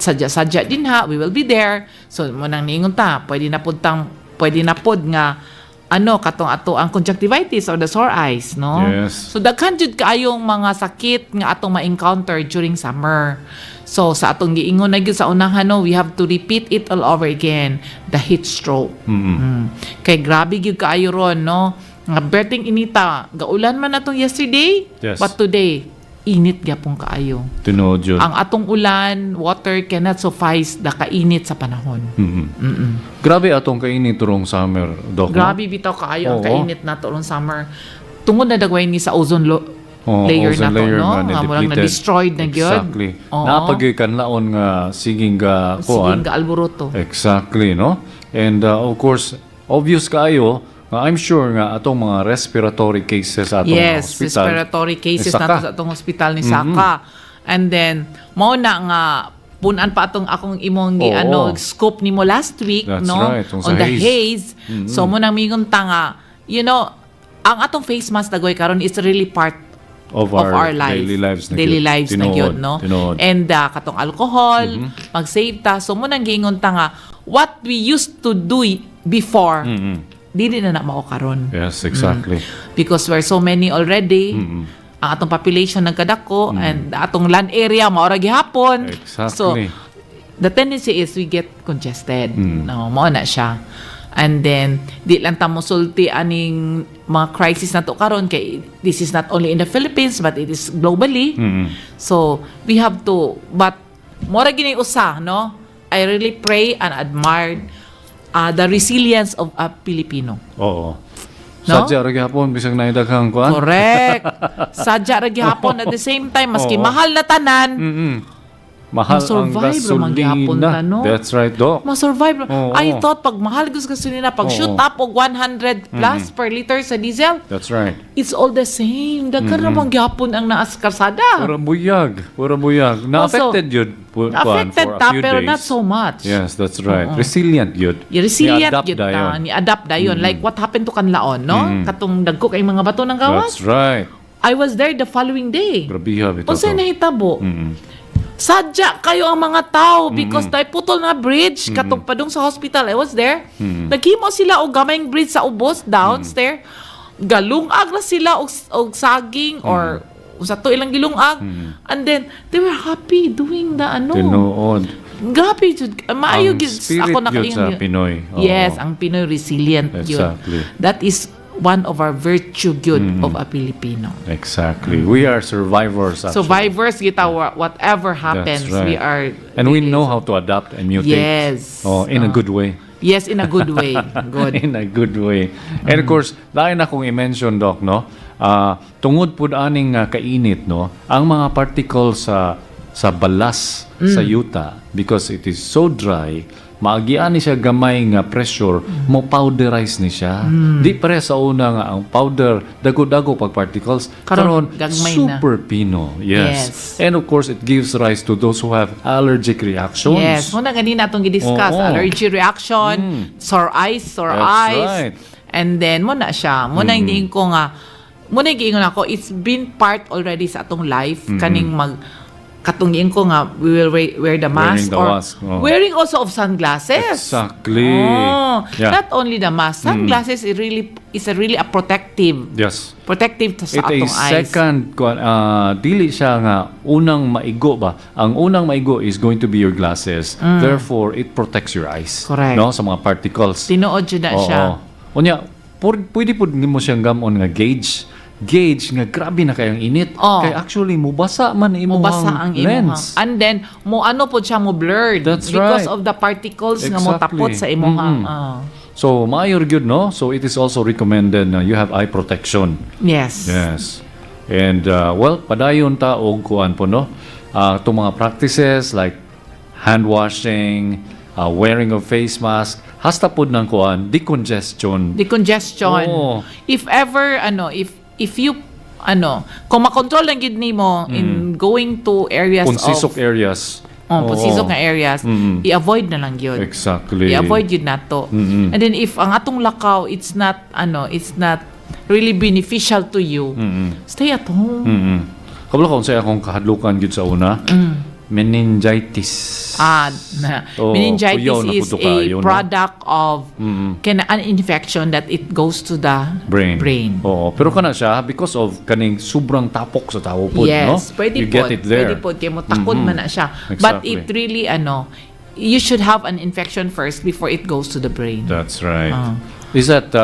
sadya-sadya din ha, we will be there. So, mo nang niingon ta, pwede na pod nga katong ato ang conjunctivitis or the sore eyes, no? Yes. So daghan jud kaayong mga sakit nga atong ma-encounter during summer. So sa atong giingon na gyud sa unahan, we have to repeat it all over again, the heat stroke. Kay grabe gyud kaayo ron, no? Nga berting inita, gaulan man atong yesterday, but today init gyapon kaayo. Tinuod yun. Ang atong ulan, water cannot suffice the kainit sa panahon. Grabe atong kainit turong summer, Doc. Grabe bitaw kaayo ang kainit nato rong summer. Tungod na dagway ni sa ozone layer ozone nato, layer no? nga Nga na-destroyed na gyud. Exactly. Napagkanlaon nga siging ga kuan. Siging ga alboroto. Exactly, no? And of course, obvious kaayo, I'm sure nga atong mga respiratory cases sa atong hospital. Yes, respiratory cases nato sa atong hospital ni Saka. And then, mao na nga punan pa akong imong scope nimo last week. That's no? Right, on the haze. So mo nang mingon ta nga, ang atong face mask dagoy karon is really part of our life. Daily lives na gyud, no? And katong alcohol, mag-save ta. So mo nang gingon ta nga, what we used to do before, dili na mao karon. Yes, exactly. Because we're so many already. Ang atong population nagkadako and atong land area mao ra gihapon. Exactly. So the tendency is we get congested. No, mao na siya. And then di lang ta mosulti aning mga crisis nato karon kay this is not only in the Philippines but it is globally. So we have to, but mo ra gini usa, no? I really pray and admire the resilience of a Filipino. Oo. No? Sadya ra gyapon bisag naidaghang kuan. Correct. Sadya ra gyapon at the same time maski mahal na tanan. Mahal ang masurvive ra man gyapon gasolina. ta, no? That's right, Doc. Masurvive. Oo. I thought pag mahal gus gasolina, pag shoot up og 100 plus per liter sa diesel, That's right. it's all the same. Daghan ra man gyapon ang naas karsada. Pura buyag. Na-affected yun. Affected for a ta, few pero days. not so much. Yes, that's right. Oo. Resilient yun. Resilient Ni-adapt yun dayon. ta, ni-adapt dayon. Like what happened to Kanlaon, no? Katong dagko kay mga bato ng gawas. That's right. I was there the following day. Grabe ha, bitaw. Unsay nahitabo? Sadya kayo ang mga tao because dahil putol na bridge katong padung sa hospital. I was there. Naghimo sila og gamayng bridge sa ubos downstairs. Galungag na sila og saging or sa to ilang gilungag. And then they were happy doing the ano. Tinuod. Grabe jud. Maayo Ang gid spirit ako yun nakaingon. sa Pinoy. Oo. Yes, ang Pinoy resilient Exactly. yun. That is one of our virtue good of a Filipino. Exactly. We are survivors. Actually. Survivors, kita whatever happens, That's right. we are. And we know how to adapt and mutate. Yes. Oh, in a good way. Yes, in a good way. Good. In a good way. And of course, lain akong i-mention, Doc, no? Tungod po aning kainit, no? Ang mga particles sa balas sa yuta, because it is so dry, maagian ni siya gamay nga pressure, mo powderize ni siya. Di pare sa una nga ang powder, dago-dago pag particles, karon gagmay na. super pino. Yes. And of course, it gives rise to those who have allergic reactions. Yes. Muna ganina atong gidiscuss. Oo. Allergy reaction, sore eyes. That's right. And then, muna siya. Muna hindi ko nga, muna giingon ako, it's been part already sa atong life, kaning katungin ko nga, we will wear the mask wearing also of sunglasses. Exactly. Oh, Yeah. Not only the mask, sunglasses is really a protective. Yes. Protective sa It atong is eyes. second, dili siya nga unang maigo ba? Ang unang maigo is going to be your glasses. Therefore, it protects your eyes. Correct. No? Sa mga particles. Tinuod yun na siya. Unya, pwede po mo siyang gamon nga gauge nga grabe na kayang init. Kaya actually mubasa man Mubasa ang lens. And then mo ano po siya mo blurred That's because right. of the particles nga Exactly. mo tapot sa imong So maayor gyud, no? So it is also recommended na you have eye protection. Yes. Yes. And well, padayon ta og kuan po, no? Itong mga practices like hand washing, wearing of face mask, hasta pod ng kuan, decongestion. Oo. If ever if you kung makontrol lang gid nimo in going to areas Punsisok areas. punsisok nga areas, i-avoid na lang yun. Exactly. I-avoid yun na to. And then if ang atong lakaw it's not really beneficial to you, stay at home. Kabalo kung sa akong kahadlukan gid sa una. Meningitis. Meningitis is a no? product of an infection that it goes to the brain. Oo, pero kana siya because of kaning sobrang tapok sa tao po, no? Yes, pwede you get it there. Pwede po, kaya mo takod man na siya. Exactly. But it really, you should have an infection first before it goes to the brain. That's right. Is that,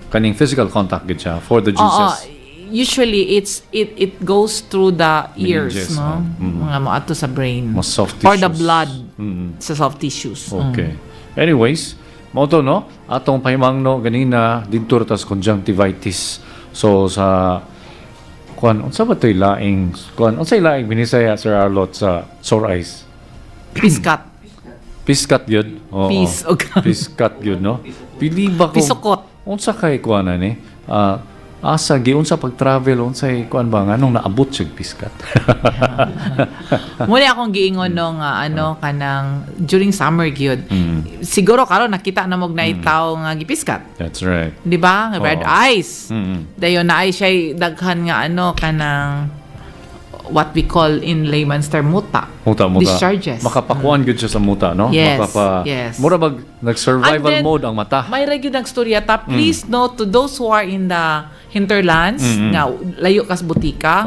kaning physical contact gid siya for the juices? Usually it goes through the ears, Meninges, no? Mga mo ato sa brain. Mas soft For the tissues. blood sa soft tissues. Okay. Anyways, mo to, no? Atong pahimangno ganina didto tas conjunctivitis. So sa unsa ba toy laing unsay laing binisaya Sir Arlot sa sore eyes? Piskat yun. Oo. Piskat yun, no? Pili ba ko? Pisukot. Unsa kay kuan ni? Asa giunsa pag-travel unsay kuan ba nganong naabot sig piskat. Muna akong giingon nung kanang during summer gyud. Siguro karon nakita na mo naitaw nga gipiskat. That's right. Di ba? Red eyes. Dayon na ay siya daghan nga kanang what we call in layman's term muta. Discharges. Makapakuan gyud siya sa muta, no? Yes. Yes. Mura bag nag-survival mode ang mata. May ra gyud nagstorya ta. Please note to those who are in the hinterlands nga layo kas Botika.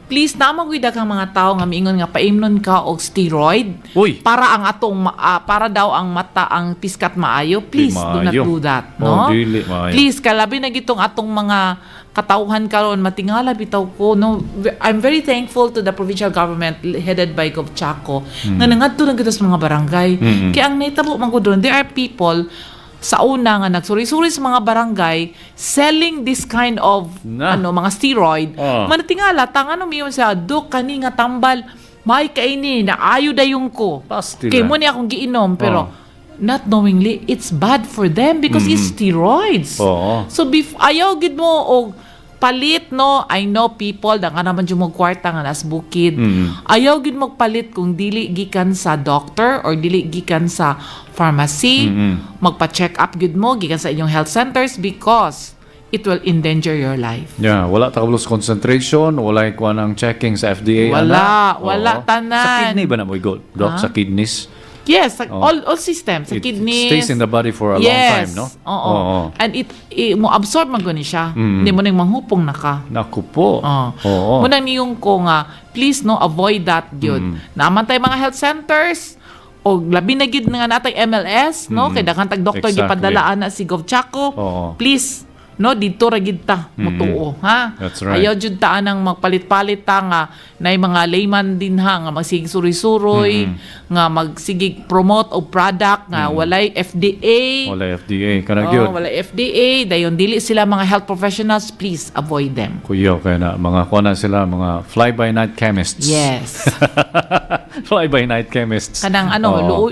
Please na magwida kang mga tao nga miingon nga paimnon ka og steroid para ang atong para daw ang mata ang piskat maayo. Please do not do that, no? Please kalabi na gitong atong mga katauhan karon matingala bitaw ko, no? I'm very thankful to the provincial government headed by Gov Chaco nga nangadto na gid sa mga barangay. Kaya ang naitabo man ko doon, there are people sa una nga nagsuri-suri sa mga barangay selling this kind of mga steroid. Manatingala tang miyon sa dok kani nga tambal may kaini na ayo dayon ko. Kay mo ni akong giinom pero not knowingly it's bad for them because it's steroids. So ayaw gid mo og palit, no? I know people da nga naman yung magkwarta nga nas bukid. Ayaw gid magpalit kung dili gikan sa doctor or dili gikan sa pharmacy. Magpa-check up gid mo gikan sa inyong health centers because it will endanger your life. Yeah, wala takablos concentration, wala kuan ang checking sa FDA. Wala tanan. Sa kidney ba na mo go, Doc? Sa kidneys? Yes, all systems. Sa kidneys. It stays in the body for a long time, no? Oo. And it mo absorb man gani siya. Hindi mo nang manghupong na ka. Naku po. Oo. Muna niyong ko nga, please no, avoid that gyud. Naman tay mga health centers o labi na gid nga natay MLS, no? Kay daghang tag doktor gipadalaan na si Gov Chaco. Please no, dito ra gid ta mutuo, ha? That's right. Ayaw jud ta nang magpalit-palit ta nga nay mga layman din ha nga magsigig suri-suroy, nga magsigig promote og product nga walay FDA. Walay FDA, kana gyud. Walay FDA, dayon dili sila mga health professionals, please avoid them. Kuya kay na mga kuan sila mga fly-by-night chemists. Yes. Fly-by-night chemists. Kanang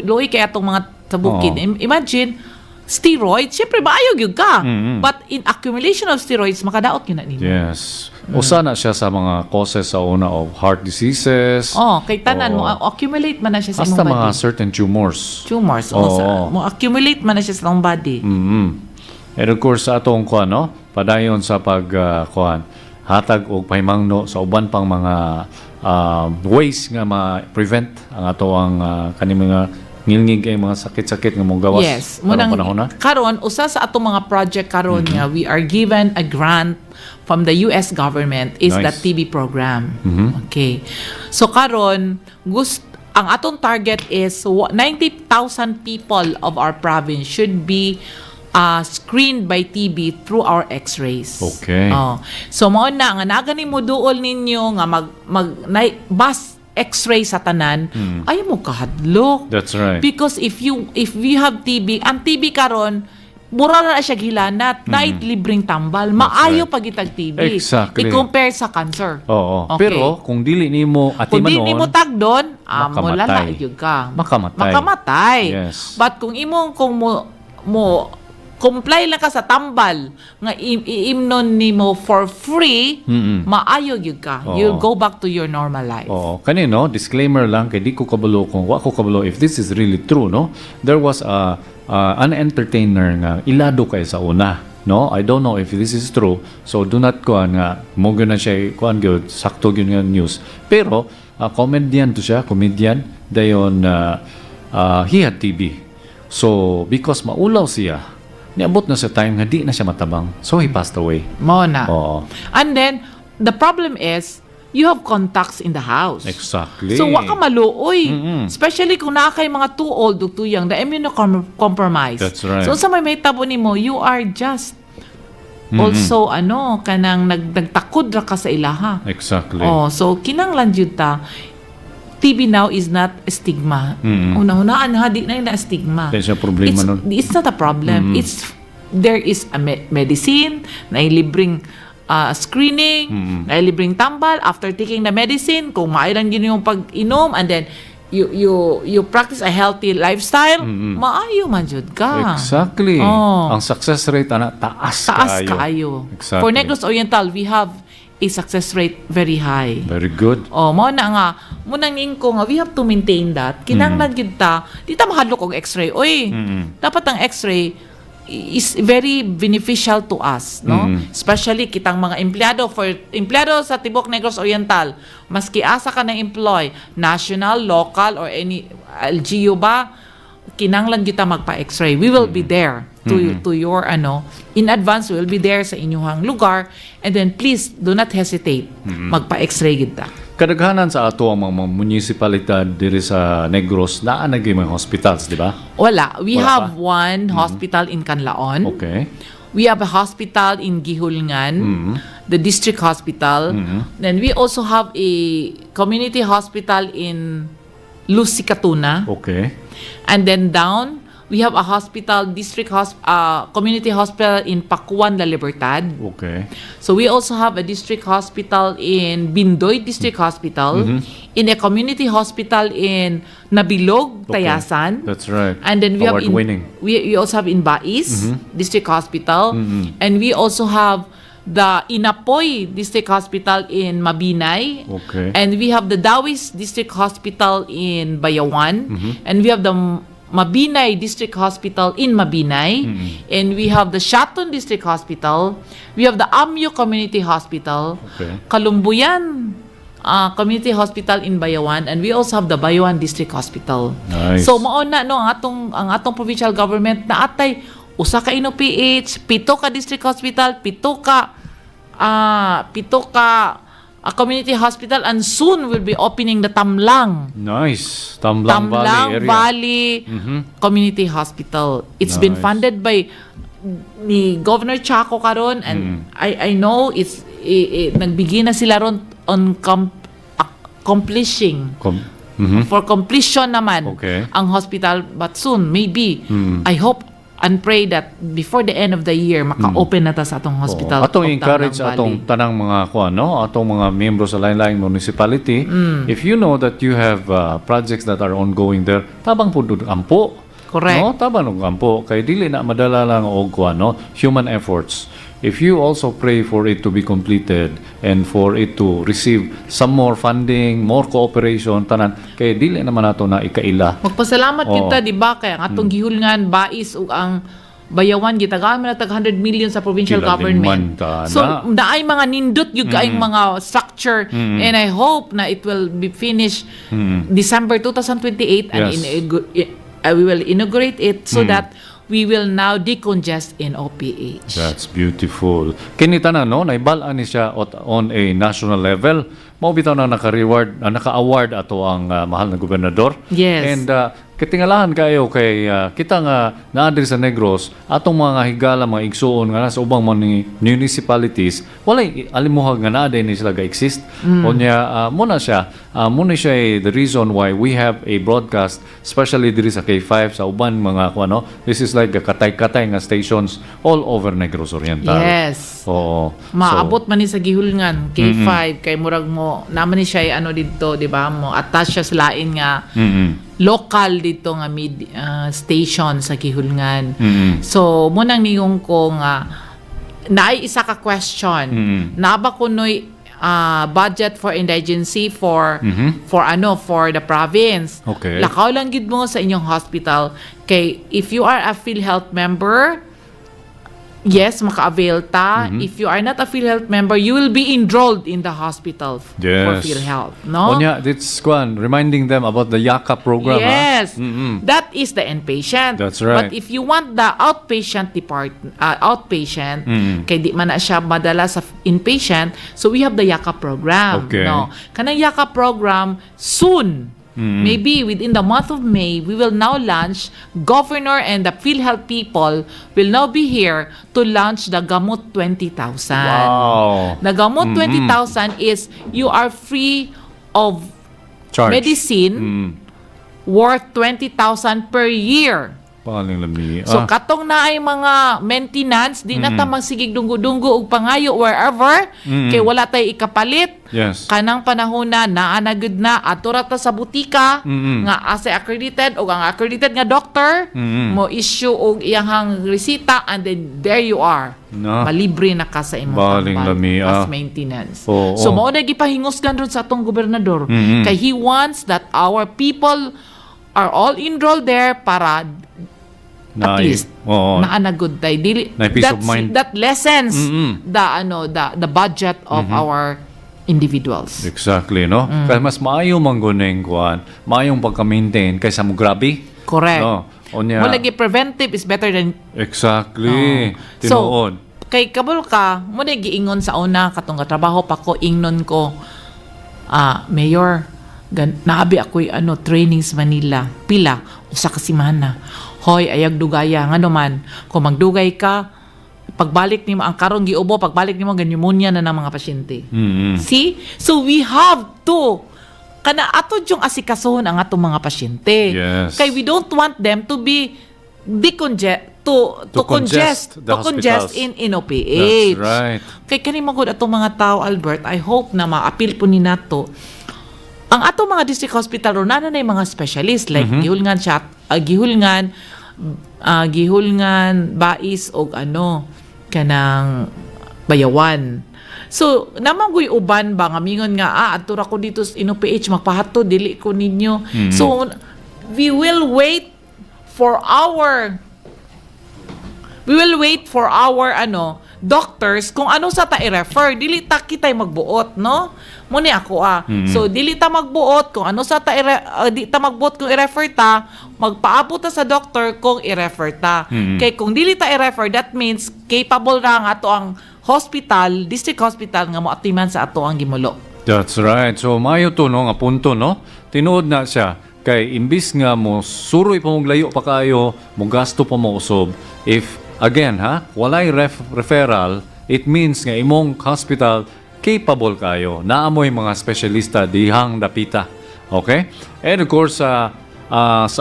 luoy kay atong mga tabukid. Imagine steroids, syempre maayo gyud ka. But in accumulation of steroids, makadaot yun na nimo. Yes. Usa na siya sa mga causes sa una of heart diseases. Kay tanan mo accumulate man na siya sa hasta imong body. mga certain tumors. Mo accumulate man na siya sa imong body. And of course sa atong kuan no, padayon sa pag kuan hatag og pahimangno sa uban pang mga ways nga ma-prevent ang ato ang kaning mga ngilngig kay mga sakit-sakit nga mong gawas. Yes. Karon usa sa atong mga project karon nga we are given a grant from the US government is the TB program. Okay. So karon ang atong target is 90,000 people of our province should be screened by TB through our x-rays. Okay. So mao na nga nagani mo duol ninyo nga bus x-ray sa tanan, ayaw mo kahadlok. That's right. Because if you have TB, ang TB karon mura na siya gilanat, night libreng tambal, maayo pagitag TB. Exactly. I-compare sa cancer. Oo. Okay. Pero kung dili nimo kung dili nimo tagdon, mulala gyud ka. Makamatay. Yes. But kung mo comply lang ka sa tambal nga iimnon nimo for free, maayo gyud ka. You'll go back to your normal life. Kanino disclaimer lang kay di ko kabalo kung wa ko kabalo if this is really true, no? There was an entertainer nga ilado kay sa una, no? I don't know if this is true. So do not kuan nga mo gyud na siya kuan gyud sakto gyud nga news. Pero comedian dayon he had TB. So because maulaw siya niabot na sa time nga di na siya matabang. So he passed away. Mo na. And then, the problem is, you have contacts in the house. Exactly. So, wa ka maluoy. Especially kung nakakay mga too old o too young, the immunocompromised. That's right. So, sa may tabo nimo, you are just also, kanang nagtakod ra ka sa ilaha. Exactly. So, kinanglan jud ta, TB now is not a stigma. Una-unaan di na yung stigma. It's not a problem. There is a medicine, na libreng screening, na libreng tambal after taking the medicine, kung maayran yun yung pag-inom, and then you practice a healthy lifestyle, maayo man jud ka. Exactly. Ang success rate taas kayo. Exactly. For Negros Oriental, we have a success rate very high. Very good. Mo na nga, munang ingko nga, we have to maintain that. Kinanglan gyud ta, di ta mahadlok og x-ray. Dapat ang x-ray is very beneficial to us, no? Especially kitang mga empleyado sa Tibok Negros Oriental, maski asa ka na employ, national, local, or any LGU ba, kinanglan kita magpa-x-ray. We will be there to your in advance. We will be there sa inyong lugar, and then please do not hesitate magpa-x-ray kita. Kadaghanan sa ato ang mga munisipalidad diri sa Negros na nagay mga hospitals, di ba? Wala. We have one hospital in Canlaon. Okay. We have a hospital in Gihulngan, the district hospital. Then we also have a community hospital in Lucicatuna. Okay. And then down, we have a hospital, community hospital in Pakuan, La Libertad. Okay. So we also have a district hospital in Bindoy District Hospital, in a community hospital in Nabilog, Tayasan. That's right. And then we Award-winning. we also have in Bais District Hospital, and we also have the Inapoy District Hospital in Mabinay. Okay. And we have the Dawis District Hospital in Bayawan, and we have the Mabinay District Hospital in Mabinay, and we have the Shaton District Hospital, we have the Amyo Community Hospital, Kalumbuyan Community Hospital in Bayawan, and we also have the Bayawan District Hospital. Nice. So mao na no ang atong provincial government na atay usa ka PH, 7 ka district hospital, 7 ka a community hospital, and soon we'll be opening the Tamlang. Nice. Tamlang Valley area. Valley Community Hospital. It's been funded by ni Governor Chaco karon, and I know it's nagbigay na sila ron on accomplishing for completion naman ang hospital, but soon maybe I hope and pray that before the end of the year maka-open na ta sa atong hospital. Atong encourage atong tanang mga atong mga miyembro sa lain-laing municipality, if you know that you have projects that are ongoing there, tabang pud ampo. Correct. No, tabang ampo kay dili na madala lang og human efforts. If you also pray for it to be completed and for it to receive some more funding, more cooperation, tanan, kay dili naman nato na ikaila. Magpasalamat kita, di ba, kaya ang atong gihulngan, Bais ug ang Bayawan, gitagaan na tag 100 million sa provincial government. So, naay mga nindot yung kaayong mga structure, and I hope na it will be finished December 2028, and we will inaugurate it so that we will now decongest in OPH. That's beautiful. Kinita na, naibalaan ni siya on a national level. Mao bitaw na naka-award ato ang mahal na gobernador. Yes. And kitingalahan kayo kay kita nga naadiri sa Negros, atong mga higala, mga igsuon nga nasa ubang mga municipalities, walay alimuhag nga naa din sila ga-exist. Onya muna siya the reason why we have a broadcast, especially diri sa K5 sa uban mga this is like katay-katay nga stations all over Negros Oriental. Yes. Oo. Maabot man ni sa gihulngan K5 kay murag mo naman ni siya dito, di ba, mo attach siya sa lain nga local dito nga station sa gihulngan. So munang niyong ko nga naay isa ka question, na ba kunoy budget for indigency for the province. Okay. Lakaw lang gid mo sa inyong hospital kay if you are a PhilHealth member, yes, maka-avail ta. If you are not a PhilHealth member, you will be enrolled in the hospital for PhilHealth. No? Onya, it's reminding them about the YAKA program. Yes. That is the inpatient. That's right. But if you want the outpatient kay di man na siya madala sa inpatient, so we have the YAKA program. Okay. No? Kanang YAKA program, soon, maybe within the month of May, we will now launch, Governor and the PhilHealth people will now be here to launch the Gamot 20,000. Wow. The Gamot 20,000 is you are free of medicine worth 20,000 per year. Paling lami. So katong na ay mga maintenance, di na ta magsigig dunggo-dunggo og pangayo wherever, kay wala tay ikapalit. Yes. Kanang panahon na naanagud na atura ta sa butika nga as accredited o ang accredited nga doctor mo issue og iyang resita, and then there you are. Malibre na ka sa imong as maintenance. So mao na gipahingusgan ron sa atong gobernador, kay he wants that our people are all enrolled there para at least naanagod tay dili peace of mind. That lessens the budget of our individuals. Exactly, no? Kaya mas maayo mangguneng maayong pagka-maintain kaysa mo grabe. Correct. No? Mo lagi preventive is better than exactly. Tinuod. So kay kabul ka mo na giingon sa una katong trabaho pa ko ingnon ko mayor naabi ako'y trainings Manila pila usa ka semana. Hoy, ayag dugaya nga naman. Kung magdugay ka, pagbalik nimo ang karong giubo, pagbalik nimo pneumonia na ng mga pasyente. See? So we have to ato yung asikasuhon ang atong mga pasyente. Yes. Kay we don't want them to be to congest the hospitals. in INOPH. That's right. Kay kani magud atong mga tao, Albert, I hope na ma-appeal po ni nato ang atong mga district hospital ron na mga specialist like gihulngan bais og kanang bayawan. So, naman uban ba nga mingon nga adtura ko dito sa INOPH magpahato dili ko ninyo. So, we will wait for our doctors kung ano sa ta i-refer. Dili ta kitay magbuot, no? Muni ako So dili ta magbuot kung ano sa ta di ta magbuot kung i-refer ta, magpaabot ta sa doctor kung i-refer ta. Kay kung dili ta i-refer, that means capable ra nga ato ang hospital, district hospital nga moatiman sa ato ang gimulo. That's right. So mayo to no nga punto no. Tinuod na siya kay imbis nga mo suroy pa mong layo pa kayo, mo gasto pa mo usab. If again walay referral, it means nga imong hospital capable kayo. Naamoy mga specialista dihang dapita. Okay? And of course sa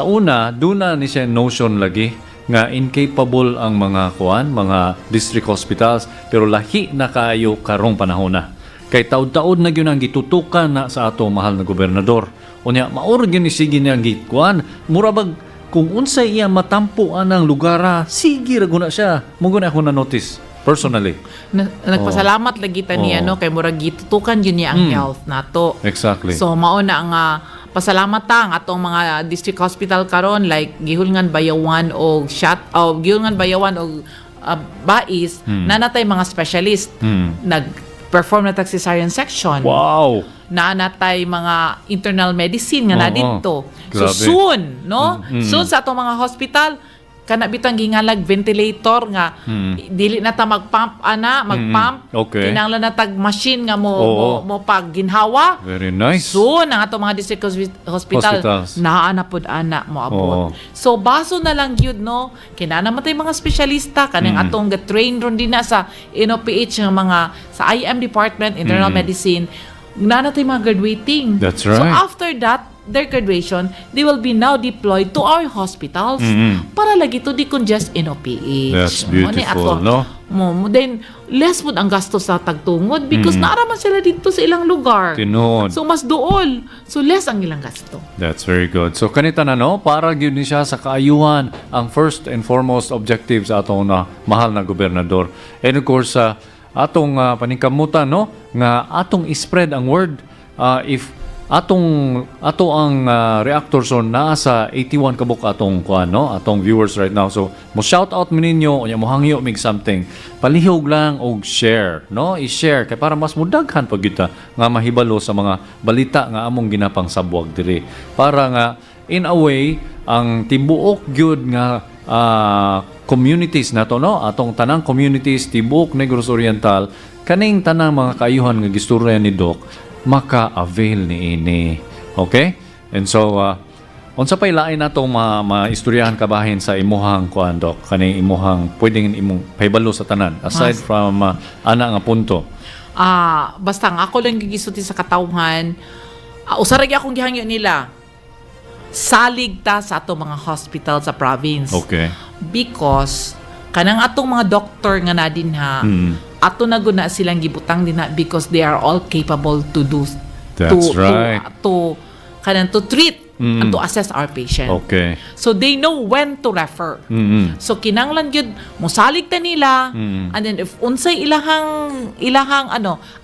una, duna ni siya notion lagi nga incapable ang mga mga district hospitals pero lahi na kayo karong panahon na. Kay taud-taud na gyud ang gitutukan na sa ato mahal na gobernador. Unya maor gyud ni sige niya gikuan, murabag kung unsay iya matampo anang lugar, sige ra guna siya. Mo guna ako na notice personally. Nagpasalamat lagi ta niya kay murag gitutukan yun niya ang health nato. Exactly. So mao na ang pasalamat ta ang atong mga district hospital karon like gihulngan bayawan og gihulngan bayawan og bais na natay mga specialist nag-perform na cesarean section. Wow. Na natay mga internal medicine nga na dito. So Grabe. soon, no? Soon sa atong mga hospital kana bitang gingalag ventilator nga dili na ta magpump Okay. kinahanglan na tag machine nga mo pag ginhawa. Very nice. Soon ang atong mga district hospital Hospitals. naa na pud ana mo abot. So baso na lang gyud no kinahanglan matay mga espesyalista kanang atong ga-train ron din na sa INOPH nga mga sa IM department internal medicine na natay mga graduating. That's So right. after that their graduation, they will be now deployed to our hospitals para lagi to decongest INOPH. That's beautiful, no? Then, less mo ang gastos sa tagtungod because naaraman sila dito sa ilang lugar. Tinuod. So, mas dool. So, less ang ilang gasto. That's very good. So kanita na no, para gyud ni siya sa kaayuhan ang first and foremost objectives atong na mahal na gobernador. And of course atong paningkamutan no nga atong spread ang word if ato ang reactor zone naa sa 81 kabuk atong atong viewers right now. So mo shout out mi ninyo unya mo hangyo mig something. Palihog lang og share, no? I-share kay para mas mudaghan pag kita nga mahibalo sa mga balita nga among ginapang sabwag diri. Para nga in a way ang tibuok gyud nga communities nato no, atong tanang communities tibuok Negros Oriental kaning tanang mga kaayuhan nga gistorya ni Doc maka-avail ni ini. Okay? And so, unsa pa'y lain natong maistoryahan kabahin sa imuhang kuan Doc? Kani imuhang pwedeng imong pahibalo sa tanan aside from ana nga punto. Basta nga ako lang gigisulti sa katawhan. Usarag akong gihangyo nila. Salig ta sa atong mga hospital sa province. Okay. Because kanang atong mga doktor nga na din ato na guna silang gibutang din because they are all capable to do to treat and to assess our patient. Okay. So they know when to refer. So kinanglan gyud mosalig ta nila and then if unsay ilahang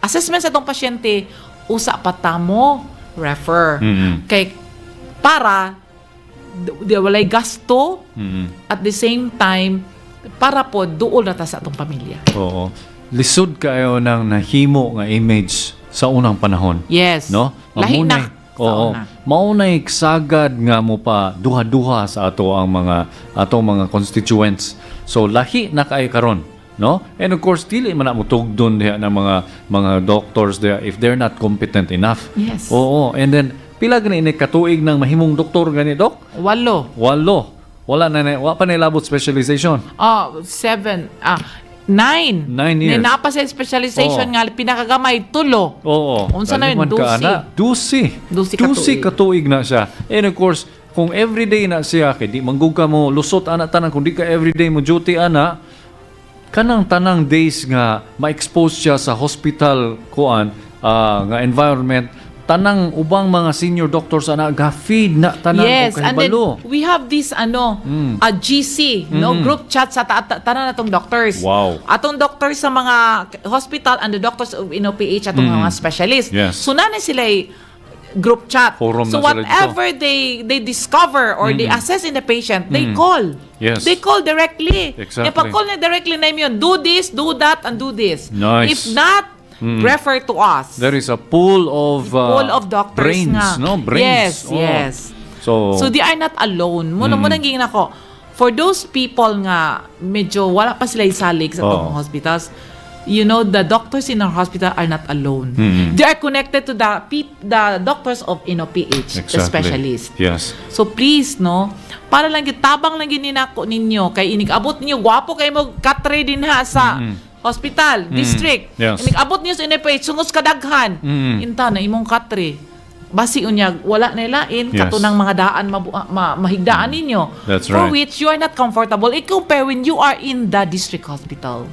assessment sa atong pasyente usa pa ta mo refer. Kay para di walay gasto at the same time para po duol na ta sa atong pamilya. Oo. Lisod kayo ng nahimo nga image sa unang panahon. Yes. No? Lahi na. Oo. Maunay sagad nga mo pa duha-duha sa atong mga constituents. So lahi na kay karon, no? And of course dili man na mo tugdon diha ng mga doctors there if they're not competent enough. Yes. Oo. And then pila gani ni katuig ng mahimong doktor gani Doc? 8. Wala pa nilabot specialization. 7. 9 years. Napa sa specialization nga pinakagamay 3. Oo. Unsa na yun? 12 katuig na siya. And of course, kung everyday na siya, kay di manggug ka mo lusot ana tanan, kung di ka everyday mo duty ana, kanang tanang days nga ma-expose siya sa hospital kuan nga environment, tanang ubang mga senior doctors ana ga-feed na tanang yes, og and then kahibalo. we have this a GC, no, group chat sa tanan natong doctors. Wow. Atong doctors sa mga hospital and the doctors of PH atong mga specialist. Yes. So na sila group chat. Forum So na sila whatever they discover or they assess in the patient, they call. Yes. They call directly. Exactly. E pag-call na directly na yun, do this, do that, and do this. Nice. If not, refer to us. There is a pool of doctors brains, nga. no? Brains. Yes, yes. So they are not alone. Muna gingin ako, for those people nga medyo wala pa sila isalig sa tong hospitals, you know, the doctors in our hospital are not alone. They are connected to the doctors of PH, the specialist. Yes. So please, no, para lang tabang lang gininako ninyo kay inig-abot ninyo gwapo kay mo katre din ha sa hospital, district. Yes. Inig-abot niyo sa PH sungos kadaghan. Inta na imong katre. Basi unyag wala na ilain katunang mga daan mahigdaan ninyo. That's For right. which you are not comfortable. I-compare when you are in the district hospital.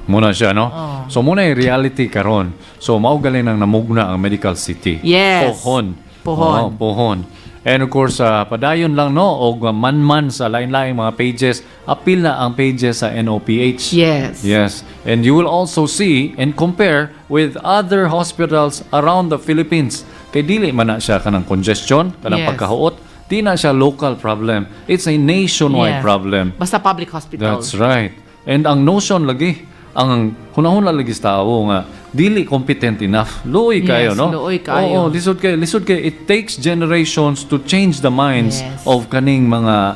Muna siya, no? So, muna yung reality karon. So, maugalin ang namugna ang medical city. Yes. Pohon. Pohon. Pohon. And of course, padayon lang, no? O man-man sa lain-laing mga pages, apil na ang pages sa NOPH. Yes. Yes. And you will also see and compare with other hospitals around the Philippines. Kay dili man na siya kanang congestion, kanang pagkahuot. Di na siya local problem. It's a nationwide problem. Basta public hospital. That's right. And ang notion lagi, ang hunahuna lagi sa tao nga dili competent enough. Luoy kayo, no? Luoy kayo. Lisod kayo. It takes generations to change the minds of kaning mga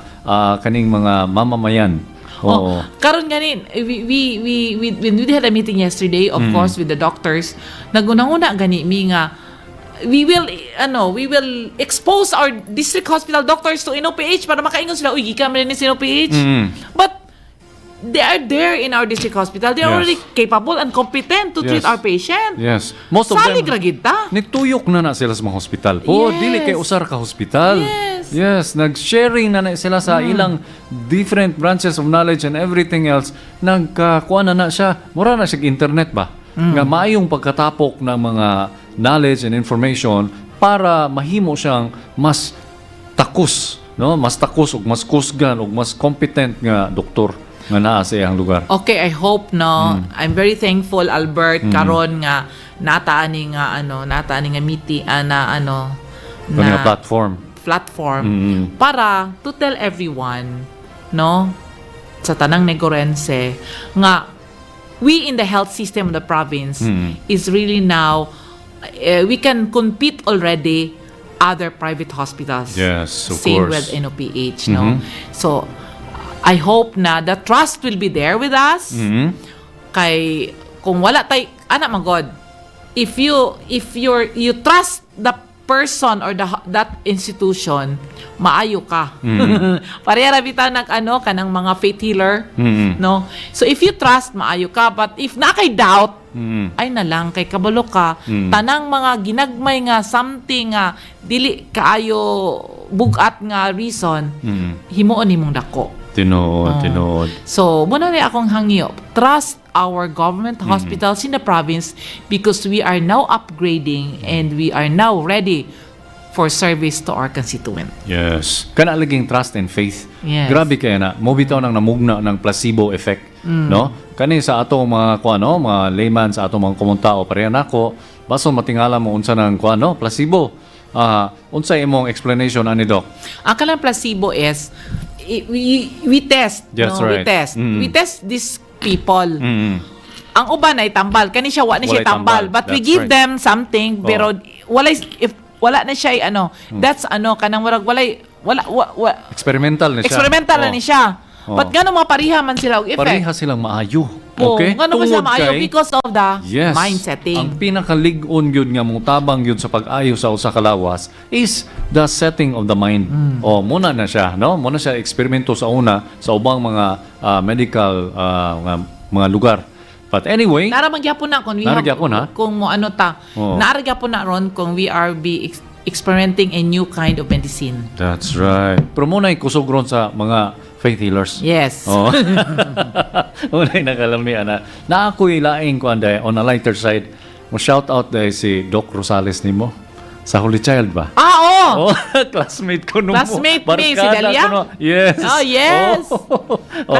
mamamayan. Karon ganin, when we had a meeting yesterday, of course, with the doctors, nagunang-una gani mi nga we will expose our district hospital doctors to PH para makaingon sila, uy, gikan man ni sa PH. But they are there in our district hospital. They are already capable and competent to treat our patient. Yes. Most of Salig them, ra gid ta. nituyok na sila sa mga hospital. Dili kay usar ka hospital. Yes. Nag-sharing na sila sa ilang different branches of knowledge and everything else. Nagkakuha na siya. Mura na siya internet ba? Nga maayong pagkatapok ng mga knowledge and information para mahimo siyang mas takus, no? Mas takus ug mas kusgan ug mas competent nga doktor nga naa sa iyang lugar. Okay, I hope no. I'm very thankful, Albert, karon nga nataani nga meeting na platform para to tell everyone, no, sa tanang Negorense nga we in the health system of the province is really now we can compete already other private hospitals. Yes, of same course. with NOPH, no. So I hope na the trust will be there with us. Kay kung wala tay anak magod, if you trust the person or that institution, maayo ka. Pareha bitaw kanang mga faith healer, no? So if you trust, maayo ka, but if na kay doubt, ay na lang kay kabalo ka, tanang mga ginagmay nga something nga dili kaayo bugat nga reason, himuon nimong dako. Tinuod. So, muna rin akong hangyo. Trust our government hospitals in the province because we are now upgrading and we are now ready for service to our constituent. Yes. Kana laging trust and faith. Yes. Grabe kaya na. Mo bitaw nang namugna ng placebo effect, no? Kani sa atong mga mga layman sa atong mga common tao pareha nako, bason matingala mo unsa nang placebo. Unsa imong explanation ani doc? Ang kanang placebo is we test, That's no? right. We test. We test these people. Ang uban ay tambal. Kani siya wa na siya Walay tambal. tambal. But we That's give right. them something pero wala na siya that's kanang wala Experimental na siya. experimental na ni siya. But gano mapariha man sila og effect. Pareha silang maayo. Okay? Gano ba siya Tungod maayo kay- because of the Yes. mind setting. Ang pinakalig-on yun nga mong tabang yun sa pag-ayo sa usa ka lawas is the setting of the mind. Muna na siya, no? Muna siya eksperimento sa una sa ubang mga medical mga lugar. But anyway, Nara magyapon na kung we Nara gyapon, ha? kung mo Oo. nara gyapon na ron kung we are experimenting a new kind of medicine. That's right. Pero muna kusog ron sa mga faith healers. Yes. Oh. Unay nakalami na ako'y laing ko anday on a lighter side. Mo shout out dahil si Doc Rosales nimo sa Holy Child ba? Oh. Classmate ko nung Classmate me, si Delia? Ko no. Yes. Oh, yes.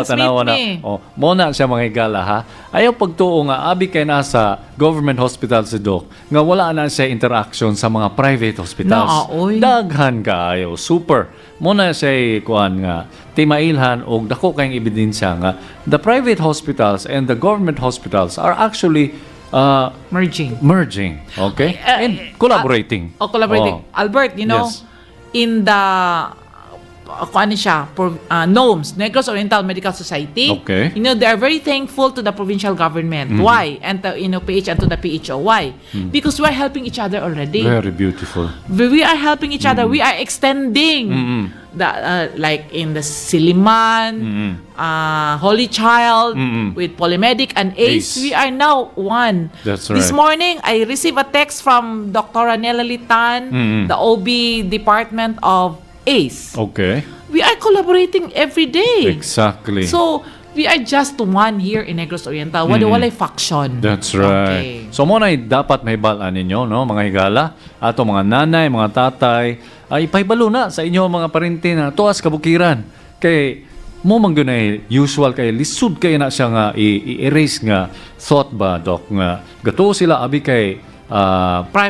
Tanawa na. me. Mo na siya mga higala ha. Ayaw pagtuo nga abi kay nasa government hospital si Doc nga wala na siya interaction sa mga private hospitals. Daghan kaayo. Super. Mo na siya kuan nga timailhan og dako kayong ebidensya nga the private hospitals and the government hospitals are actually merging, okay? And collaborating. Collaborating. Albert, you know, Yes. in the ano siya, NOMS, Negros Oriental Medical Society. Okay. You know, they are very thankful to the provincial government. Mhm. Why? And to, PH and to the PHO. Why? Because we are helping each other already. Very beautiful. We are helping each other. We are extending the like in the Siliman, Holy Child, with Polymedic and ACE. We are now one. That's This right. morning, I received a text from Dr. Anela Litan, the OB department of ACE. Okay. We are collaborating every day. Exactly. So, we are just one here in Negros Oriental. Walay faction. That's right. So mo na dapat may balaan ninyo, no, mga higala, ato mga nanay, mga tatay, ay ipahibalo na sa inyo mga parente na tuas kabukiran. Kay mo mangunay usual kay lisod kay na siya nga i-erase nga thought ba doc nga gato sila abi kay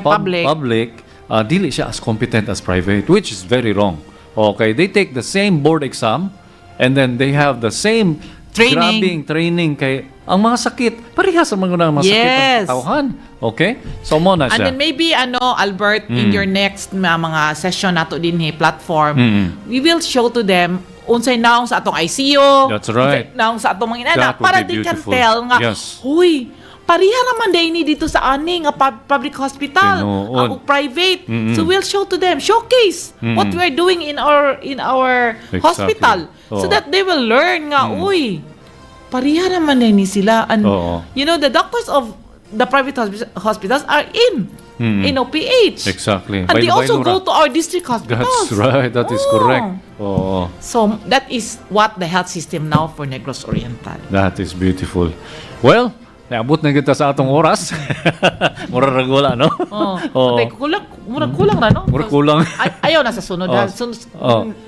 public dili siya as competent as private, which is very wrong. Okay, they take the same board exam and then they have the same training kay ang mga sakit parehas ang mga sakit ng tauhan. Okay? So mo na And siya. then maybe Albert, in your next mga session nato din platform, we will show to them unsay naong sa atong ICU. That's right. Unsay naong sa atong mga inana That would para be they can beautiful. tell nga, Yes. huy, pariha naman day ni dito sa ani nga public hospital, Tinuod. o private. So we'll show to them, showcase what we are doing in our Exactly. hospital, so that they will learn nga, uy, pariha naman day ni sila. And you know, the doctors of the private hospitals are in OPH. Exactly. And they also go to our district hospitals. That's right. That is correct. Oo. So that is what the health system now for Negros Oriental. That is beautiful. Well, naabot na kita sa atong oras. Mura ragula, no? Oo. Kulang na, no? Mura kulang. Ayaw na sa sunod. Oh. Some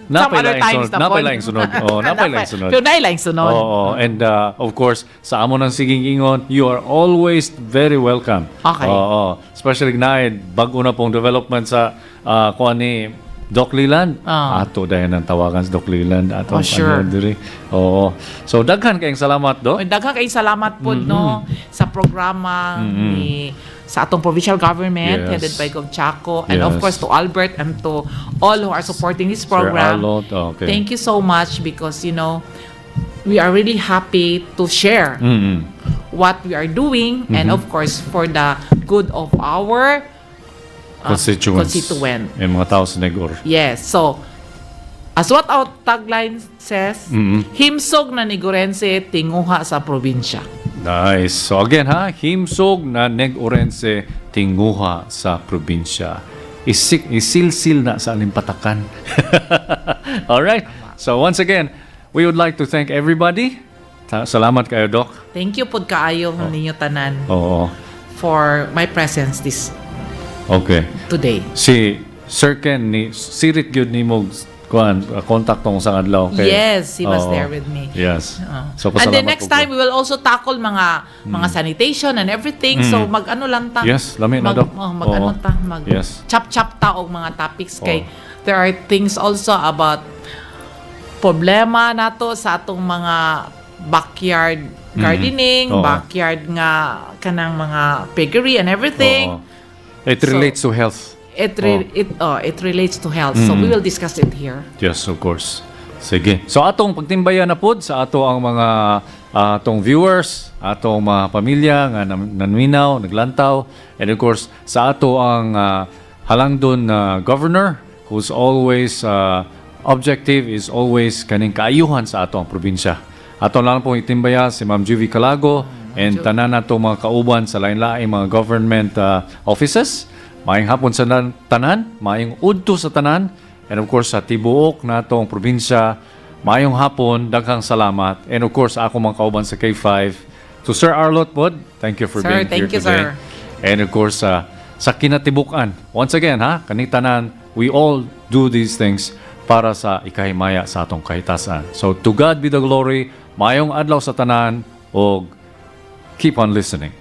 Napay other times na po. Napay lang sunod. Oh, napay lang sunod. Pero naay lang sunod. Oo. And of course, sa amo ng Siging Ingon, you are always very welcome. Okay. Oo. Especially na bago na pong development sa kuan ni Doc Leland. Ato dahil ng tawagan sa Doc Leland. Ato sure. Oo. So, daghan kayong salamat, Doc. Daghan kayong salamat po, no, sa programa ni sa atong provincial government headed by Gov Chaco, and of course to Albert and to all who are supporting this program. Okay. Thank you so much because, you know, we are really happy to share what we are doing and of course for the good of our constituent. Yung mga tao sa Negor. Yes. So, as what our tagline says, himsog na Negorense tinguha sa probinsya. Nice. So again himsog na Negorense tinguha sa probinsya. Isilsil na sa alimpatakan. All right. So once again, we would like to thank everybody. Salamat kayo, Doc. Thank you po kaayo ninyo tanan. Oo. For my presence today. Si Sir Ken ni sirit gyud nimo contact tong sa adlaw kay. Yes, he was there with me. Yes. So and then next time we will also tackle mga sanitation and everything. So mag-ano lang ta. Yes, lami na Doc. Mag-ano ta, chop-chop ta og mga topics kay there are things also about problema nato sa atong mga backyard gardening, backyard nga kanang mga piggery and everything. It relates to health. It relates to health. So we will discuss it here. Yes, of course. Sige. So atong pagtimbayan na pod sa ato ang mga atong viewers, atong mga pamilya nga nanminaw, naglantaw, and of course sa ato ang halangdon na governor who's always objective is always kaning kaayuhan sa ato ang probinsya. Ato lang pong itimbaya si Ma'am Juvie Calago and tanan nato mga kauban sa lain-laing mga government offices Maayong hapon sa tanan, maayong udto sa tanan, and of course sa tibuok natong probinsya, maayong hapon, daghang salamat. And of course, ako mga kauban sa K5, to Sir Arlot Pod, thank you for being here today. And of course, sa kinatibukan, once again, kaning tanan, we all do these things para sa ikahimaya sa atong kahitasan. So, to God be the glory, maayong adlaw sa tanan, o keep on listening.